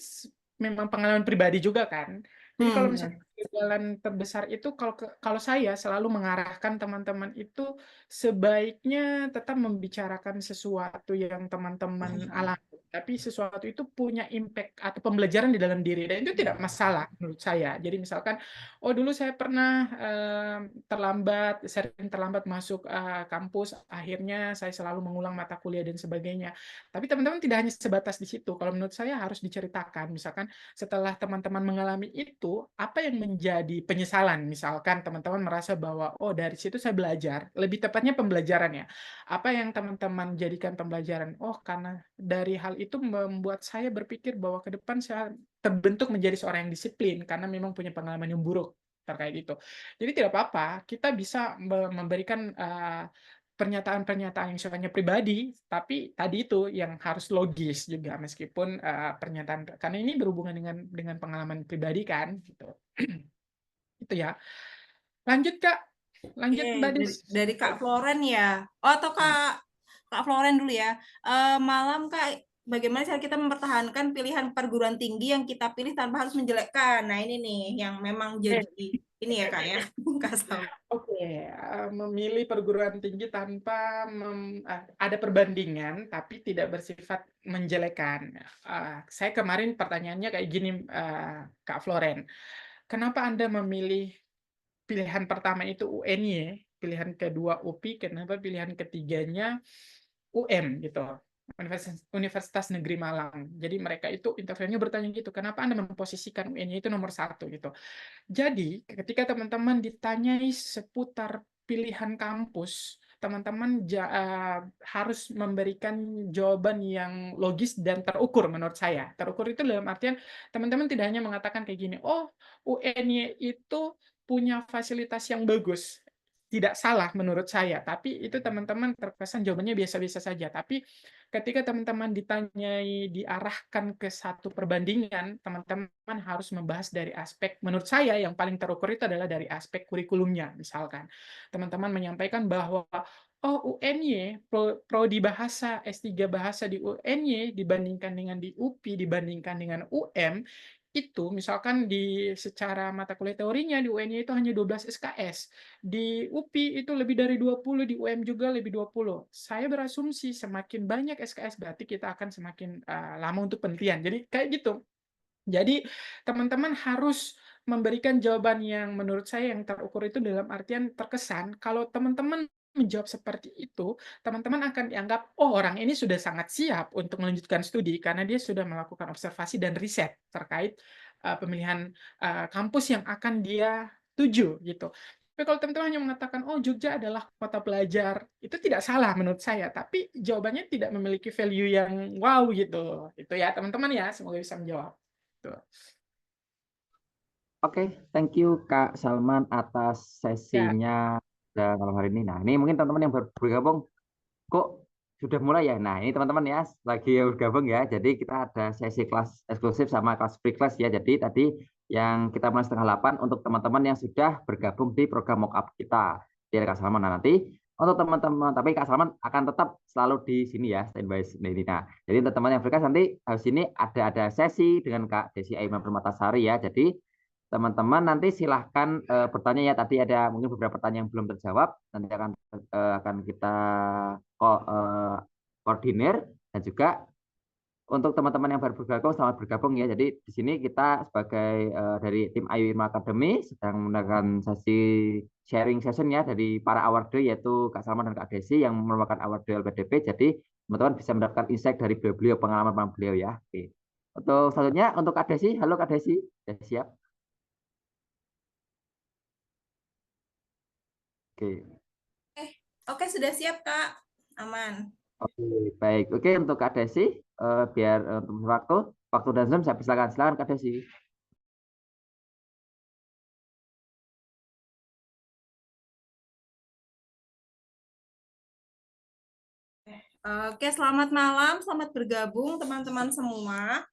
memang pengalaman pribadi juga kan. Jadi kalau misalkan kegagalan terbesar itu kalau saya selalu mengarahkan teman-teman itu sebaiknya tetap membicarakan sesuatu yang teman-teman alami, tapi sesuatu itu punya impact atau pembelajaran di dalam diri dan itu tidak masalah menurut saya. Jadi misalkan oh dulu saya pernah sering terlambat masuk kampus, akhirnya saya selalu mengulang mata kuliah dan sebagainya. Tapi teman-teman tidak hanya sebatas di situ. Kalau menurut saya harus diceritakan, misalkan setelah teman-teman mengalami itu, apa yang menjadi penyesalan? Misalkan teman-teman merasa bahwa oh dari situ saya belajar, lebih tepatnya pembelajaran ya. Apa yang teman-teman jadikan pembelajaran? Oh karena dari hal itu membuat saya berpikir bahwa ke depan saya terbentuk menjadi seorang yang disiplin karena memang punya pengalaman yang buruk terkait itu. Jadi tidak apa-apa, kita bisa memberikan pernyataan-pernyataan yang sifatnya pribadi, tapi tadi itu yang harus logis juga meskipun pernyataan karena ini berhubungan dengan pengalaman pribadi kan, gitu. Itu ya. Lanjut Kak, lanjut Mbak Des. Dari Kak Floren ya. Oh, atau Kak Floren dulu ya. Malam Kak, bagaimana cara kita mempertahankan pilihan perguruan tinggi yang kita pilih tanpa harus menjelekkan. Nah, ini nih yang memang jadi ini ya Kak ya, Kak Salma. Oke, memilih perguruan tinggi tanpa ada perbandingan, tapi tidak bersifat menjelekan. Saya kemarin pertanyaannya kayak gini, Kak Floren. Kenapa Anda memilih pilihan pertama itu UNY, pilihan kedua UPI, kenapa pilihan ketiganya UM gitu? Universitas Negeri Malang. Jadi mereka itu interviewnya bertanya gitu, kenapa Anda memposisikan UNY itu nomor 1 gitu. Jadi, ketika teman-teman ditanyai seputar pilihan kampus, teman-teman harus memberikan jawaban yang logis dan terukur menurut saya. Terukur itu dalam artian teman-teman tidak hanya mengatakan kayak gini, oh UNY itu punya fasilitas yang bagus. Tidak salah menurut saya, tapi itu teman-teman terkesan jawabannya biasa-biasa saja. Tapi ketika teman-teman ditanyai, diarahkan ke satu perbandingan, teman-teman harus membahas dari aspek, menurut saya yang paling terukur itu adalah dari aspek kurikulumnya. Misalkan, teman-teman menyampaikan bahwa, oh UNY, prodi bahasa, S3 bahasa di UNY dibandingkan dengan di UPI, dibandingkan dengan UM, itu misalkan secara mata kuliah teorinya di UNY itu hanya 12 SKS. Di UPI itu lebih dari 20, di UM juga lebih 20. Saya berasumsi semakin banyak SKS berarti kita akan semakin lama untuk penelitian. Jadi kayak gitu. Jadi teman-teman harus memberikan jawaban yang menurut saya yang terukur itu dalam artian terkesan kalau teman-teman menjawab seperti itu, teman-teman akan dianggap, oh orang ini sudah sangat siap untuk melanjutkan studi karena dia sudah melakukan observasi dan riset terkait pemilihan kampus yang akan dia tuju gitu. Tapi kalau teman-teman hanya mengatakan, oh Jogja adalah kota pelajar, itu tidak salah menurut saya, tapi jawabannya tidak memiliki value yang wow gitu. Itu ya teman-teman ya, semoga bisa menjawab. Tuh. Oke, thank you Kak Salman atas sesinya malam hari ini. Nah, ini mungkin teman-teman yang baru bergabung, kok sudah mulai ya? Nah, ini teman-teman ya, lagi bergabung ya. Jadi kita ada sesi kelas eksklusif sama kelas free class ya. Jadi tadi yang kita mulai 7:30 untuk teman-teman yang sudah bergabung di program mock up kita. Jadi Kak Salman, nah, nanti untuk teman-teman, tapi Kak Salman akan tetap selalu di sini ya, standby sini. Nah, jadi untuk teman yang free class nanti habis ini ada sesi dengan Kak Desi Aiman Permatasari ya. Jadi teman-teman nanti silahkan bertanya ya, tadi ada mungkin beberapa pertanyaan yang belum terjawab, nanti akan kita koordinir, dan juga untuk teman-teman yang baru bergabung, selamat bergabung ya. Jadi di sini kita sebagai dari tim Ayu Irma Academy sedang menggunakan sesi sharing session ya dari para awardee yaitu Kak Salman dan Kak Desi yang merupakan awardee LPDP. Jadi teman-teman bisa mendapatkan insight dari beliau, pengalaman beliau ya. Oke. Untuk selanjutnya untuk Kak Desi, halo Kak Desi, sudah siap? Oke, sudah siap Kak. Aman. Oke, baik. Oke, untuk Kak Desi, biar untuk waktu dan Zoom saya persilakan. Silakan Kak Desi. Oke, selamat malam, selamat bergabung teman-teman semua.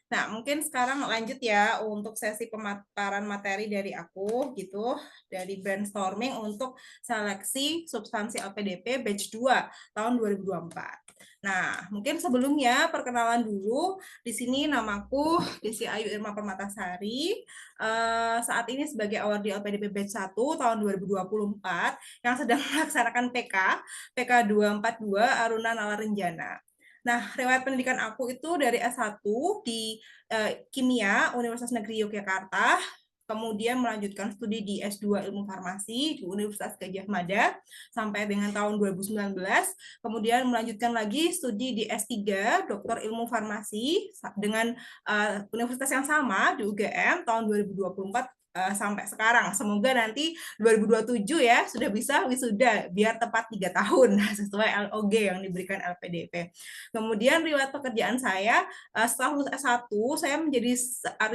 Nah, mungkin sekarang lanjut ya untuk sesi pemaparan materi dari aku gitu, dari brainstorming untuk seleksi substansi LPDP batch 2 tahun 2024. Nah, mungkin sebelumnya perkenalan dulu. Di sini namaku Desi Ayu Irma Permatasari. Saat ini sebagai awardee LPDP batch 1 tahun 2024 yang sedang melaksanakan PK 242 Aruna Nalarenjana. Nah, riwayat pendidikan aku itu dari S1 di Kimia Universitas Negeri Yogyakarta, kemudian melanjutkan studi di S2 Ilmu Farmasi di Universitas Gadjah Mada sampai dengan tahun 2019, kemudian melanjutkan lagi studi di S3 Doktor Ilmu Farmasi dengan universitas yang sama di UGM tahun 2024 sampai sekarang. Semoga nanti 2027 ya sudah bisa wisuda biar tepat 3 tahun sesuai LOG yang diberikan LPDP. Kemudian riwayat pekerjaan saya setelah lulus S1 saya menjadi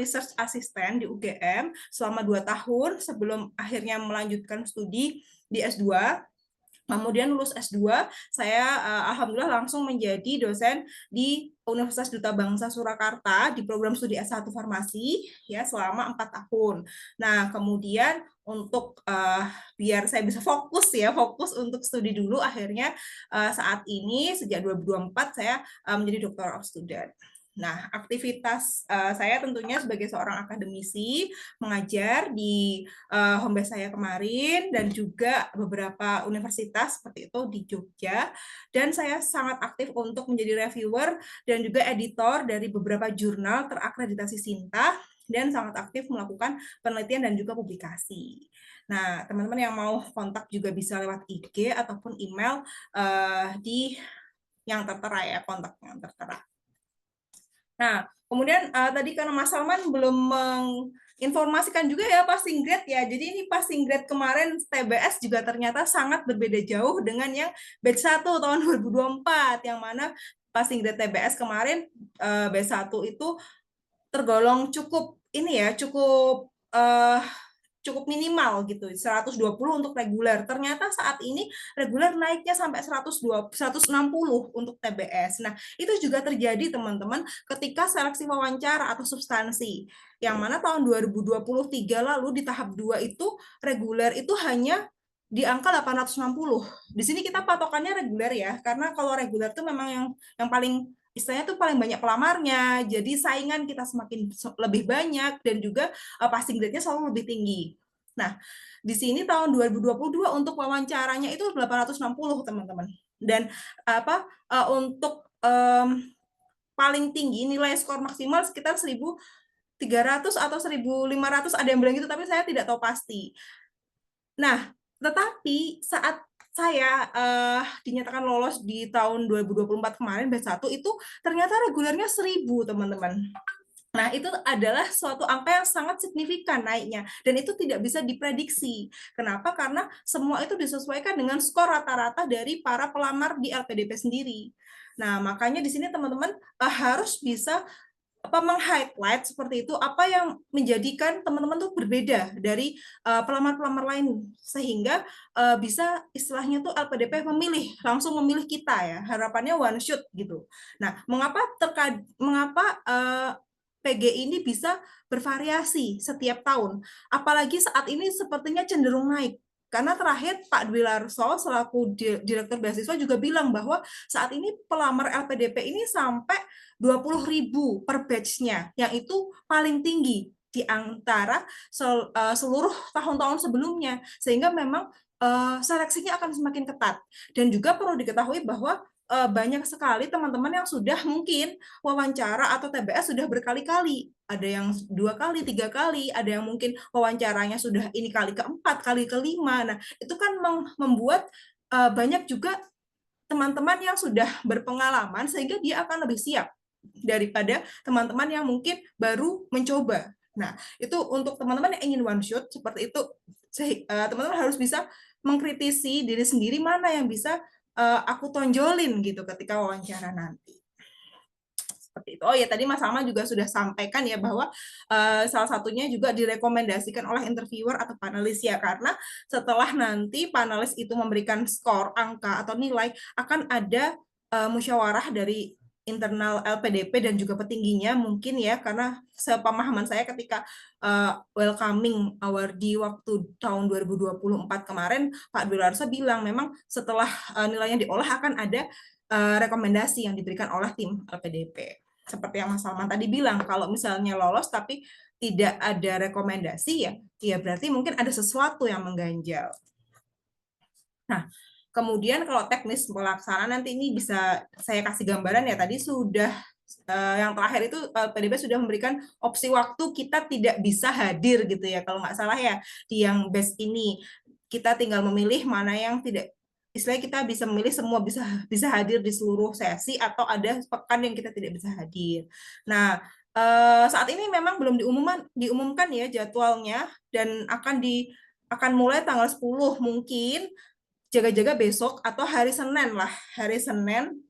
research assistant di UGM selama 2 tahun sebelum akhirnya melanjutkan studi di S2. Kemudian lulus S2, saya alhamdulillah langsung menjadi dosen di Universitas Duta Bangsa Surakarta di program studi S1 Farmasi ya selama 4 tahun. Nah, kemudian untuk biar saya bisa fokus untuk studi dulu, akhirnya saat ini sejak 2024 saya menjadi Doctor of Student. Nah, aktivitas saya tentunya sebagai seorang akademisi mengajar di home base saya kemarin dan juga beberapa universitas seperti itu di Jogja, dan saya sangat aktif untuk menjadi reviewer dan juga editor dari beberapa jurnal terakreditasi Sinta dan sangat aktif melakukan penelitian dan juga publikasi. Nah, teman-teman yang mau kontak juga bisa lewat IG ataupun email di yang tertera ya, kontak yang tertera. Nah, kemudian tadi karena Mas Salman belum menginformasikan juga ya passing grade ya. Jadi ini passing grade kemarin TBS juga ternyata sangat berbeda jauh dengan yang batch 1 tahun 2024, yang mana passing grade TBS kemarin batch 1 itu tergolong cukup cukup minimal gitu, 120 untuk reguler. Ternyata saat ini reguler naiknya sampai 160 untuk TBS. Nah, itu juga terjadi teman-teman ketika seleksi wawancara atau substansi. Yang mana tahun 2023 lalu di tahap 2 itu reguler itu hanya di angka 860. Di sini kita patokannya reguler ya, karena kalau reguler itu memang yang paling istilahnya tuh paling banyak pelamarnya, jadi saingan kita semakin lebih banyak dan juga passing grade-nya selalu lebih tinggi. Nah, di sini tahun 2022 untuk wawancaranya itu 860 teman-teman. Dan untuk paling tinggi nilai skor maksimal sekitar 1.300 atau 1.500, ada yang bilang gitu, tapi saya tidak tahu pasti. Nah, tetapi saat saya dinyatakan lolos di tahun 2024 kemarin batch 1 itu ternyata regulernya 1.000 teman-teman. Nah, itu adalah suatu angka yang sangat signifikan naiknya dan itu tidak bisa diprediksi. Kenapa? Karena semua itu disesuaikan dengan skor rata-rata dari para pelamar di LPDP sendiri. Nah, makanya di sini teman-teman harus bisa meng-highlight seperti itu apa yang menjadikan teman-teman tuh berbeda dari pelamar-pelamar lain sehingga bisa istilahnya tuh LPDP langsung memilih kita ya, harapannya one shot gitu. Nah, mengapa PG ini bisa bervariasi setiap tahun, apalagi saat ini sepertinya cenderung naik. Karena terakhir Pak Dwi Larso selaku Direktur Beasiswa juga bilang bahwa saat ini pelamar LPDP ini sampai 20.000 per batch-nya, yang itu paling tinggi di antara seluruh tahun-tahun sebelumnya, sehingga memang seleksinya akan semakin ketat. Dan juga perlu diketahui bahwa banyak sekali teman-teman yang sudah mungkin wawancara atau TBS sudah berkali-kali, ada yang 2 kali, 3 kali, ada yang mungkin wawancaranya sudah ini kali keempat, kali kelima. Nah, itu kan membuat banyak juga teman-teman yang sudah berpengalaman sehingga dia akan lebih siap daripada teman-teman yang mungkin baru mencoba. Nah, itu untuk teman-teman yang ingin one shot seperti itu, teman-teman harus bisa mengkritisi diri sendiri mana yang bisa aku tonjolin gitu ketika wawancara nanti. Seperti itu. Oh ya, tadi Mas Salman juga sudah sampaikan ya bahwa salah satunya juga direkomendasikan oleh interviewer atau panelis ya, karena setelah nanti panelis itu memberikan skor, angka atau nilai, akan ada musyawarah dari internal LPDP dan juga petingginya mungkin ya, karena sepemahaman saya ketika welcoming awardee waktu tahun 2024 kemarin, Pak Dwi Larso bilang memang setelah nilainya diolah akan ada rekomendasi yang diberikan oleh tim LPDP. Seperti yang Mas Salman tadi bilang, kalau misalnya lolos tapi tidak ada rekomendasi ya berarti mungkin ada sesuatu yang mengganjal. Nah, kemudian kalau teknis pelaksanaan nanti ini bisa saya kasih gambaran ya, tadi sudah yang terakhir itu PDB sudah memberikan opsi waktu kita tidak bisa hadir gitu ya, kalau nggak salah ya, di yang batch ini kita tinggal memilih mana yang tidak, istilahnya kita bisa memilih semua bisa hadir di seluruh sesi atau ada pekan yang kita tidak bisa hadir. Nah, saat ini memang belum diumumkan ya jadwalnya, dan akan mulai tanggal 10 mungkin, jaga-jaga besok atau hari Senin lah, hari Senin,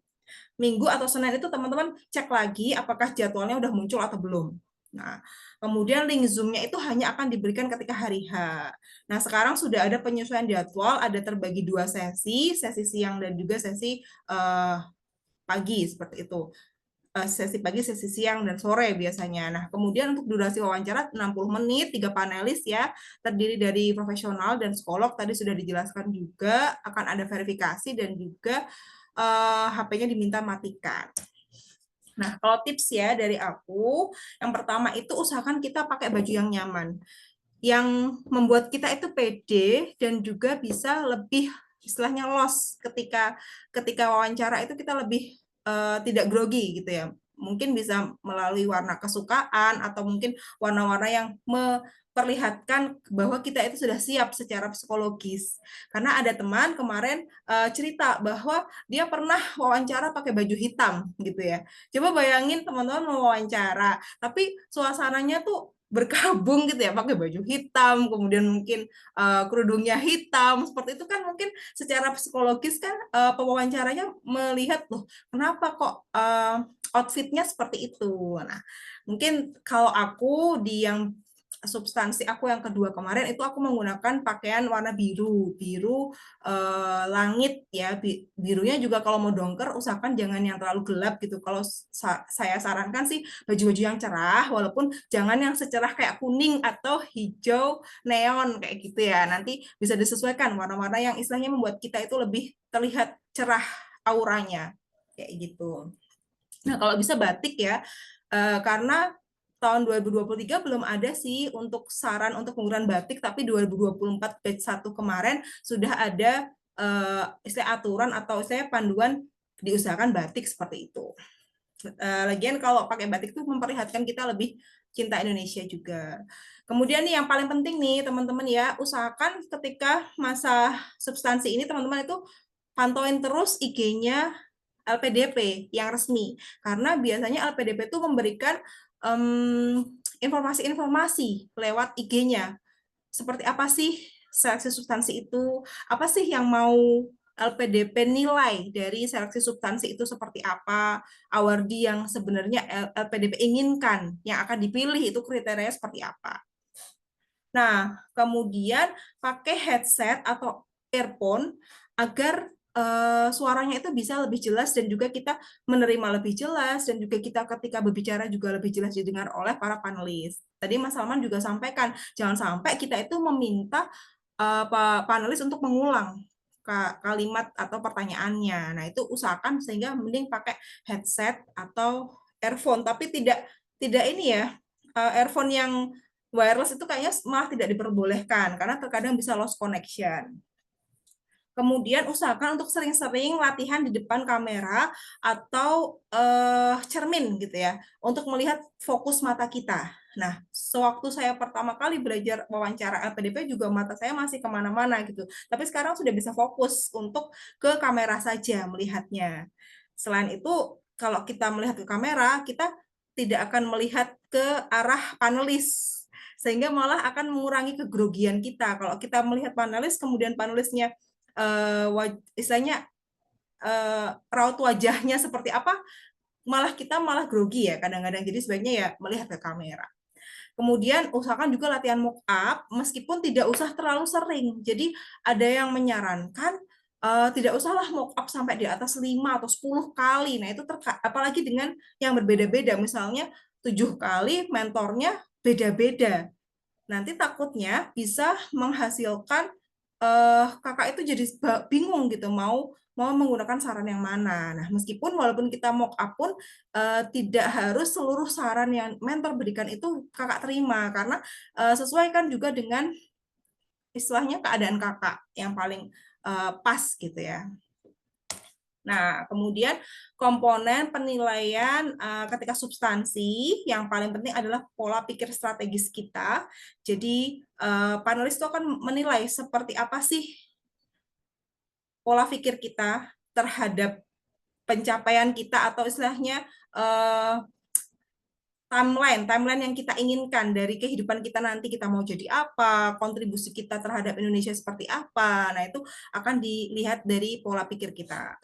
Minggu atau Senin itu teman-teman cek lagi apakah jadwalnya udah muncul atau belum. Nah, kemudian link Zoom-nya itu hanya akan diberikan ketika hari H. Nah, sekarang sudah ada penyesuaian jadwal, ada terbagi 2 sesi siang dan juga sesi pagi seperti itu. Sesi pagi, sesi siang, dan sore biasanya. Nah, kemudian untuk durasi wawancara 60 menit, 3 panelis ya, terdiri dari profesional dan psikolog, tadi sudah dijelaskan juga, akan ada verifikasi dan juga HP-nya diminta matikan. Nah, kalau tips ya dari aku, yang pertama itu usahakan kita pakai baju yang nyaman, yang membuat kita itu pede dan juga bisa lebih istilahnya los ketika wawancara itu kita lebih tidak grogi gitu ya. Mungkin bisa melalui warna kesukaan atau mungkin warna-warna yang memperlihatkan bahwa kita itu sudah siap secara psikologis. Karena ada teman kemarin cerita bahwa dia pernah wawancara pakai baju hitam gitu ya. Coba bayangin teman-teman mau wawancara, tapi suasananya tuh berkabung gitu ya, pakai baju hitam, kemudian mungkin kerudungnya hitam, seperti itu kan mungkin secara psikologis kan pewawancaranya melihat loh, kenapa kok outfitnya seperti itu. Nah, mungkin kalau aku di yang substansi aku yang kedua kemarin itu aku menggunakan pakaian warna biru langit ya, birunya juga kalau mau dongker usahakan jangan yang terlalu gelap gitu. Kalau saya sarankan sih baju-baju yang cerah, walaupun jangan yang secerah kayak kuning atau hijau neon kayak gitu ya. Nanti bisa disesuaikan warna-warna yang istilahnya membuat kita itu lebih terlihat cerah auranya kayak gitu. Nah, kalau bisa batik ya, karena tahun 2023 belum ada sih untuk saran untuk penggunaan batik, tapi 2024 batch 1 kemarin sudah ada istilah aturan atau istilah panduan diusahakan batik seperti itu. Lagian kalau pakai batik itu memperlihatkan kita lebih cinta Indonesia juga. Kemudian nih yang paling penting nih teman-teman ya, usahakan ketika masa substansi ini teman-teman itu pantauin terus IG-nya LPDP yang resmi, karena biasanya LPDP itu memberikan informasi-informasi lewat IG-nya. Seperti apa sih seleksi substansi itu? Apa sih yang mau LPDP nilai dari seleksi substansi itu seperti apa? Awardee yang sebenarnya LPDP inginkan, yang akan dipilih itu kriterianya seperti apa? Nah, kemudian pakai headset atau earphone agar suaranya itu bisa lebih jelas dan juga kita menerima lebih jelas dan juga kita ketika berbicara juga lebih jelas didengar oleh para panelis. Tadi Mas Salman juga sampaikan, jangan sampai kita itu meminta panelis untuk mengulang kalimat atau pertanyaannya. Nah, itu usahakan sehingga mending pakai headset atau earphone, tapi tidak ini ya, earphone yang wireless itu kayaknya malah tidak diperbolehkan karena terkadang bisa lost connection. Kemudian usahakan untuk sering-sering latihan di depan kamera atau cermin gitu ya, untuk melihat fokus mata kita. Nah, sewaktu saya pertama kali belajar wawancara LPDP juga mata saya masih kemana-mana gitu. Tapi sekarang sudah bisa fokus untuk ke kamera saja melihatnya. Selain itu, kalau kita melihat ke kamera, kita tidak akan melihat ke arah panelis, sehingga malah akan mengurangi kegrogian kita. Kalau kita melihat panelis, kemudian panelisnya istilahnya raut wajahnya seperti apa, kita malah grogi ya kadang-kadang. Jadi sebaiknya ya melihat ke kamera. Kemudian usahakan juga latihan mock up meskipun tidak usah terlalu sering. Jadi ada yang menyarankan tidak usahlah mock up sampai di atas 5 atau 10 kali. Nah, itu apalagi dengan yang berbeda-beda. Misalnya 7 kali mentornya beda-beda. Nanti takutnya bisa menghasilkan kakak itu jadi bingung gitu mau menggunakan saran yang mana. Nah, meskipun walaupun kita mock up pun tidak harus seluruh saran yang mentor berikan itu kakak terima, karena sesuaikan juga dengan istilahnya keadaan kakak yang paling pas gitu ya. Nah, kemudian komponen penilaian ketika substansi yang paling penting adalah pola pikir strategis kita. Jadi panelis itu akan menilai seperti apa sih pola pikir kita terhadap pencapaian kita atau istilahnya timeline yang kita inginkan dari kehidupan kita nanti, kita mau jadi apa, kontribusi kita terhadap Indonesia seperti apa. Nah, itu akan dilihat dari pola pikir kita.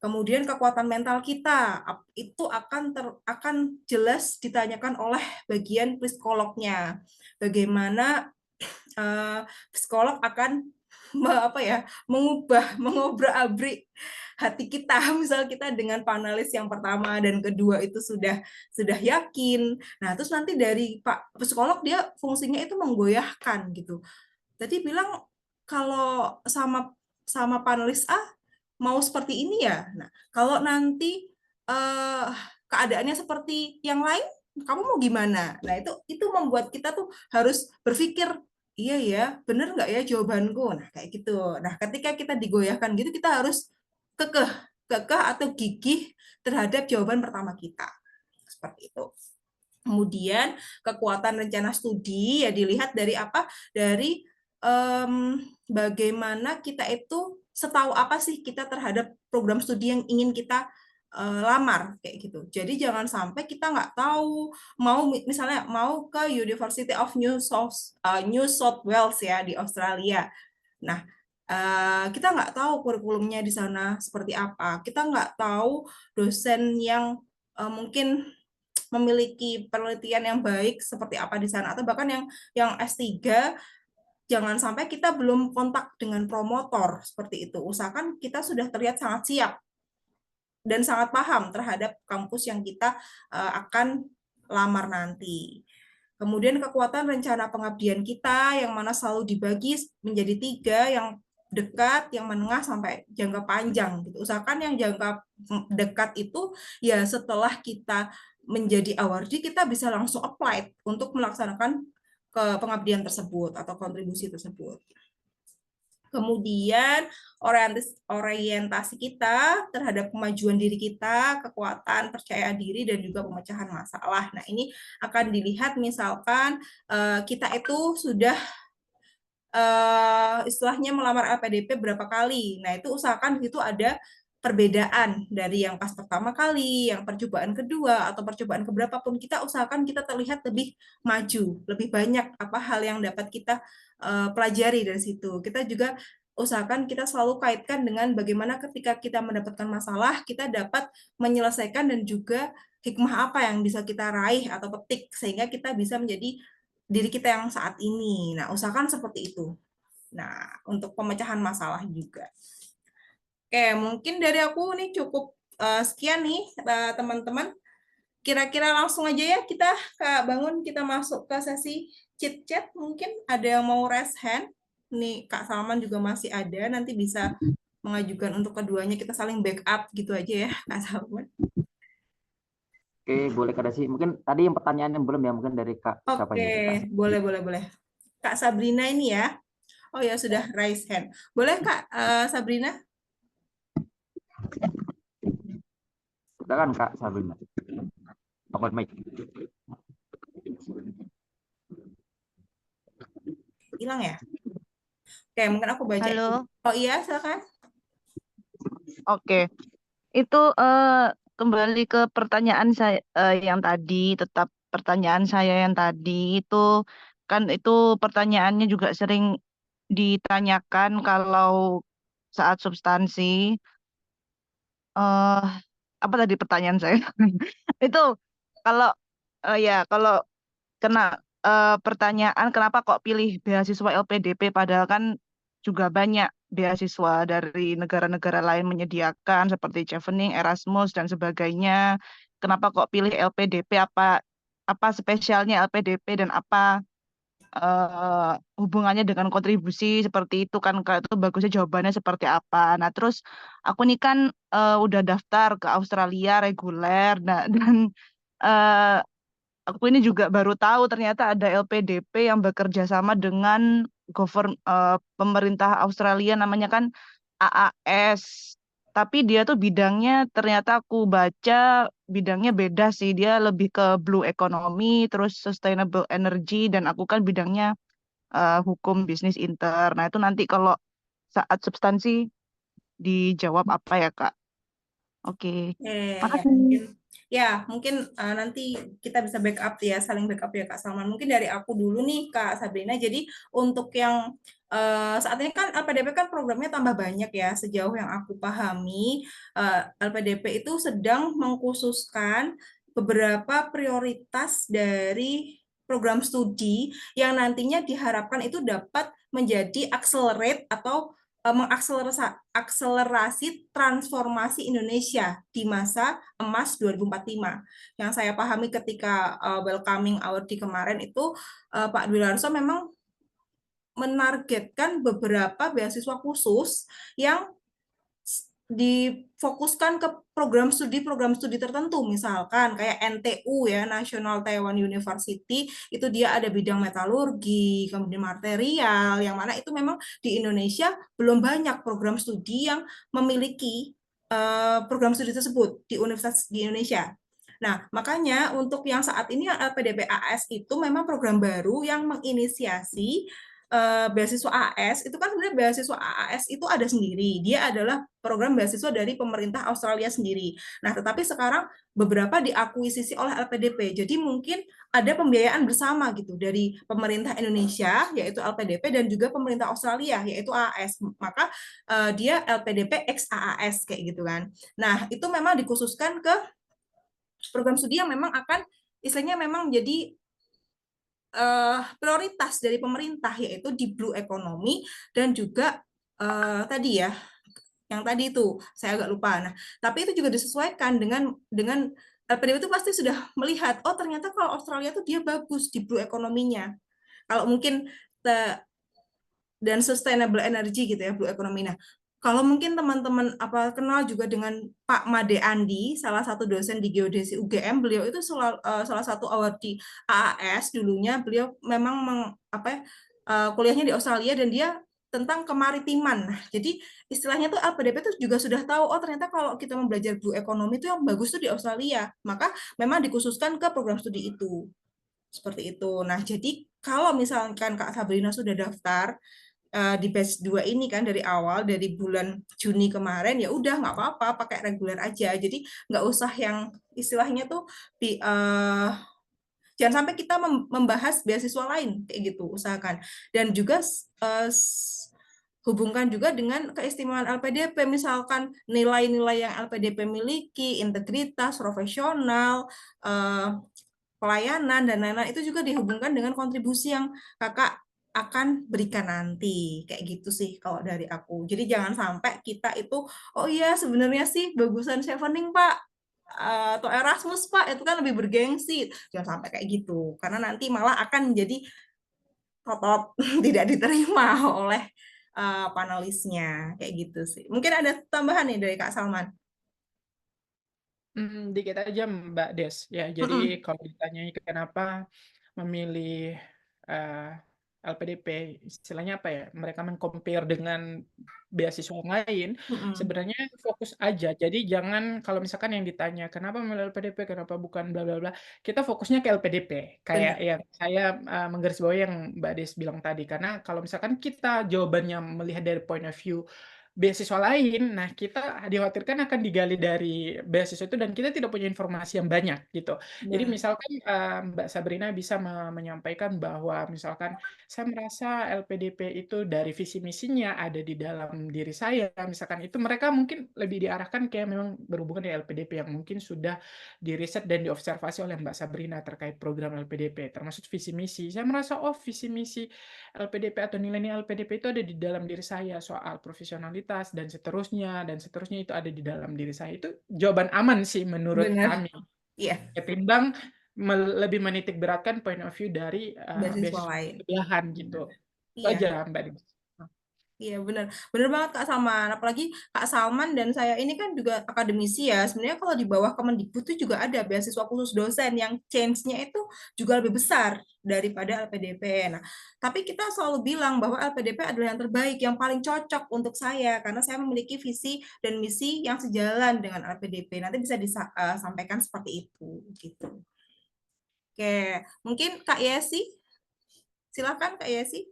Kemudian kekuatan mental kita itu akan jelas ditanyakan oleh bagian psikolognya. Bagaimana psikolog akan mengobrak-abrik hati kita. Misal kita dengan panelis yang pertama dan kedua itu sudah yakin. Nah, terus nanti dari Pak psikolog dia fungsinya itu menggoyahkan gitu. Tadi bilang kalau sama panelis A mau seperti ini ya. Nah, kalau nanti keadaannya seperti yang lain, kamu mau gimana? Nah, itu membuat kita tuh harus berpikir, iya ya, bener nggak ya jawabanku? Nah, kayak gitu. Nah, ketika kita digoyahkan gitu, kita harus kekeh atau gigih terhadap jawaban pertama kita. Seperti itu. Kemudian kekuatan rencana studi ya dilihat dari apa? Dari bagaimana kita itu setahu apa sih kita terhadap program studi yang ingin kita lamar kayak gitu. Jadi jangan sampai kita nggak tahu misalnya mau ke University of New South Wales ya di Australia. Nah, kita nggak tahu kurikulumnya di sana seperti apa. Kita nggak tahu dosen yang mungkin memiliki penelitian yang baik seperti apa di sana, atau bahkan yang S3. Jangan sampai kita belum kontak dengan promotor seperti itu. Usahakan kita sudah terlihat sangat siap dan sangat paham terhadap kampus yang kita akan lamar nanti. Kemudian kekuatan rencana pengabdian kita yang mana selalu dibagi menjadi 3, yang dekat, yang menengah, sampai jangka panjang. Gitu. Usahakan yang jangka dekat itu ya setelah kita menjadi awardee, kita bisa langsung apply untuk melaksanakan ke pengabdian tersebut atau kontribusi tersebut. Kemudian orientasi kita terhadap kemajuan diri kita, kekuatan percaya diri, dan juga pemecahan masalah. Nah, ini akan dilihat misalkan kita itu sudah istilahnya melamar LPDP berapa kali. Nah, itu usahakan itu ada perbedaan dari yang pas pertama kali, yang percobaan kedua, atau percobaan keberapa pun, kita usahakan kita terlihat lebih maju, lebih banyak apa hal yang dapat kita pelajari dari situ. Kita juga usahakan kita selalu kaitkan dengan bagaimana ketika kita mendapatkan masalah, kita dapat menyelesaikan dan juga hikmah apa yang bisa kita raih atau petik, sehingga kita bisa menjadi diri kita yang saat ini. Nah, usahakan seperti itu. Nah, untuk pemecahan masalah juga. Oke, mungkin dari aku nih cukup sekian nih, teman-teman. Kira-kira langsung aja ya kita Kak Bangun, kita masuk ke sesi chit chat. Mungkin ada yang mau raise hand. Nih Kak Salman juga masih ada, nanti bisa mengajukan untuk keduanya, kita saling backup gitu aja ya Kak Salman. Oke, boleh Kak Desi. Mungkin tadi yang pertanyaan yang belum ya, mungkin dari Kak siapa Oke, ini? boleh. Kak Sabrina ini ya. Oh ya, sudah raise hand. Boleh Kak Sabrina? Silakan Kak Sabrina. Open mic. Hilang ya? Oke, mungkin aku baca. Halo, Oh iya, silakan. oke. Itu kembali ke pertanyaan saya yang tadi, tetap pertanyaan saya yang tadi itu kan itu pertanyaannya juga sering ditanyakan kalau saat substansi. eh Apa tadi pertanyaan saya? Itu kalau kalau kena pertanyaan kenapa kok pilih beasiswa LPDP padahal kan juga banyak beasiswa dari negara-negara lain menyediakan seperti Chevening, Erasmus dan sebagainya. Kenapa kok pilih LPDP? Apa spesialnya LPDP dan apa hubungannya dengan kontribusi seperti itu kan? Kalau itu bagusnya jawabannya seperti apa? Nah, terus aku nih kan udah daftar ke Australia reguler, nah, dan eh, aku ini juga baru tahu ternyata ada LPDP yang bekerja sama dengan pemerintah Australia namanya kan AAS. Tapi dia tuh bidangnya ternyata aku baca bidangnya beda sih. Dia lebih ke blue economy, terus sustainable energy dan aku kan bidangnya hukum bisnis inter. Nah, itu nanti kalau saat substansi dijawab apa ya, Kak? Oke, Ya makasih. mungkin nanti kita bisa backup ya, saling backup ya Kak Salman. Mungkin dari aku dulu nih Kak Sabrina. Jadi untuk yang saat ini kan LPDP kan programnya tambah banyak ya. Sejauh yang aku pahami, LPDP itu sedang mengkhususkan beberapa prioritas dari program studi yang nantinya diharapkan itu dapat menjadi accelerate atau mengakselerasi transformasi Indonesia di masa emas 2045. Yang saya pahami ketika welcoming our di kemarin itu Pak Dwi Larso memang menargetkan beberapa beasiswa khusus yang difokuskan ke program studi tertentu, misalkan kayak NTU ya, National Taiwan University, itu dia ada bidang metalurgi, kemudian material, yang mana itu memang di Indonesia belum banyak program studi yang memiliki program studi tersebut di universitas di Indonesia. Nah, makanya untuk yang saat ini LPDP AS itu memang program baru yang menginisiasi beasiswa AS. Itu kan sebenarnya beasiswa AS itu ada sendiri. Dia adalah program beasiswa dari pemerintah Australia sendiri. Nah, tetapi sekarang beberapa diakuisisi oleh LPDP. Jadi mungkin ada pembiayaan bersama gitu dari pemerintah Indonesia yaitu LPDP dan juga pemerintah Australia yaitu AAS. Maka dia LPDP X AAS kayak gitu kan. Nah, itu memang dikhususkan ke program studi yang memang akan istilahnya memang menjadi prioritas dari pemerintah yaitu di blue economy dan juga tadi ya yang tadi itu saya agak lupa. Nah, tapi itu juga disesuaikan dengan LPDP itu pasti sudah melihat oh ternyata kalau Australia tuh dia bagus di blue ekonominya. Kalau mungkin dan sustainable energy gitu ya blue economy. Nah, kalau mungkin teman-teman apa kenal juga dengan Pak Made Andi, salah satu dosen di geodesi UGM, beliau itu salah satu award di AAS dulunya. Beliau memang kuliahnya di Australia dan dia tentang kemaritiman. Nah, jadi istilahnya tuh LPDP itu juga sudah tahu, oh ternyata kalau kita mau belajar blue economy itu yang bagus tuh di Australia. Maka memang dikhususkan ke program studi itu. Seperti itu. Nah, jadi kalau misalkan Kak Sabrina sudah daftar, di batch 2 ini kan dari awal dari bulan Juni kemarin ya udah nggak apa-apa pakai reguler aja jadi nggak usah yang istilahnya tuh jangan sampai kita membahas beasiswa lain kayak gitu usahakan dan juga hubungkan juga dengan keistimewaan LPDP misalkan nilai-nilai yang LPDP miliki integritas profesional pelayanan dan lain-lain itu juga dihubungkan dengan kontribusi yang kakak akan berikan nanti kayak gitu sih kalau dari aku jadi jangan sampai kita itu oh iya sebenarnya sih bagusan Chevening Pak atau Erasmus Pak itu kan lebih bergengsi jangan sampai kayak gitu karena nanti malah akan menjadi top tidak diterima oleh panelisnya kayak gitu sih mungkin ada tambahan nih dari Kak Salman. Dikit aja Mbak Des ya. Jadi kalau ditanyai kenapa memilih LPDP, istilahnya apa ya? Mereka men-compare dengan beasiswa lain, sebenarnya fokus aja. Jadi jangan kalau misalkan yang ditanya kenapa memilih LPDP, kenapa bukan bla bla bla, kita fokusnya ke LPDP. Kayak yang saya menggarisbawahi yang Mbak Des bilang tadi. Karena kalau misalkan kita jawabannya melihat dari point of view beasiswa lain, nah kita dikhawatirkan akan digali dari beasiswa itu dan kita tidak punya informasi yang banyak gitu. Jadi misalkan Mbak Sabrina bisa menyampaikan bahwa misalkan saya merasa LPDP itu dari visi misinya ada di dalam diri saya, misalkan itu mereka mungkin lebih diarahkan kayak memang berhubungan dengan LPDP yang mungkin sudah diriset dan diobservasi oleh Mbak Sabrina terkait program LPDP, termasuk visi misi. Saya merasa oh visi misi LPDP atau nilai-nilai LPDP itu ada di dalam diri saya soal profesionalitas dan seterusnya itu ada di dalam diri saya itu jawaban aman sih menurut kami ketimbang lebih menitik beratkan point of view dari beasiswa lain sebelahan gitu itu aja Mbak Dis. Iya benar banget Kak Salman. Apalagi Kak Salman dan saya ini kan juga akademisi ya. Sebenarnya kalau di bawah Kemendikbud itu juga ada beasiswa khusus dosen yang change-nya itu juga lebih besar daripada LPDP. Nah, tapi kita selalu bilang bahwa LPDP adalah yang terbaik, yang paling cocok untuk saya karena saya memiliki visi dan misi yang sejalan dengan LPDP. Nanti bisa disampaikan seperti itu gitu. Oke, mungkin Kak Yesi. Silakan Kak Yesi.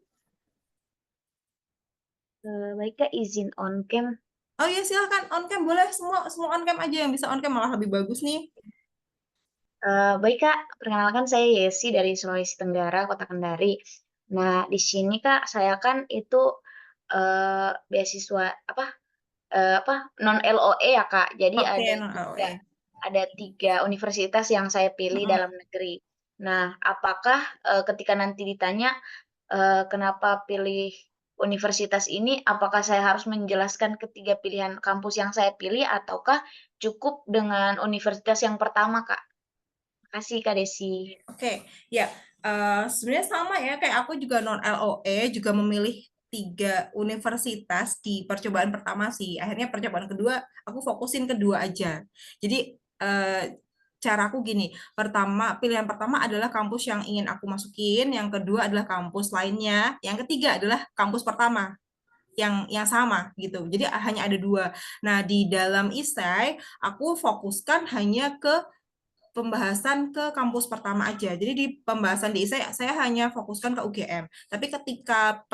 Baik Kak, izin on cam. Oh iya silahkan on cam boleh, semua on cam aja, yang bisa on cam malah lebih bagus nih. Baik Kak, perkenalkan saya Yesi dari Sulawesi Tenggara, Kota Kendari. Nah, di sini Kak, saya kan itu beasiswa apa non LOE ya Kak. Jadi Oke, ada non tiga, LOE. ada 3 universitas yang saya pilih Mm-mm. dalam negeri. Nah, apakah ketika nanti ditanya kenapa pilih universitas ini, apakah saya harus menjelaskan ketiga pilihan kampus yang saya pilih ataukah cukup dengan universitas yang pertama Kak? Makasih Kak Desi. Oke, ya sebenarnya sama ya, kayak aku juga non LOE juga memilih 3 universitas di percobaan pertama sih. Akhirnya percobaan kedua aku fokusin kedua aja. Jadi caraku gini, pilihan pertama adalah kampus yang ingin aku masukin, yang kedua adalah kampus lainnya, yang ketiga adalah kampus pertama yang sama gitu. Jadi hanya ada 2. Nah, di dalam ISAI aku fokuskan hanya ke pembahasan ke kampus pertama aja. Jadi di pembahasan di saya hanya fokuskan ke UGM. Tapi ketika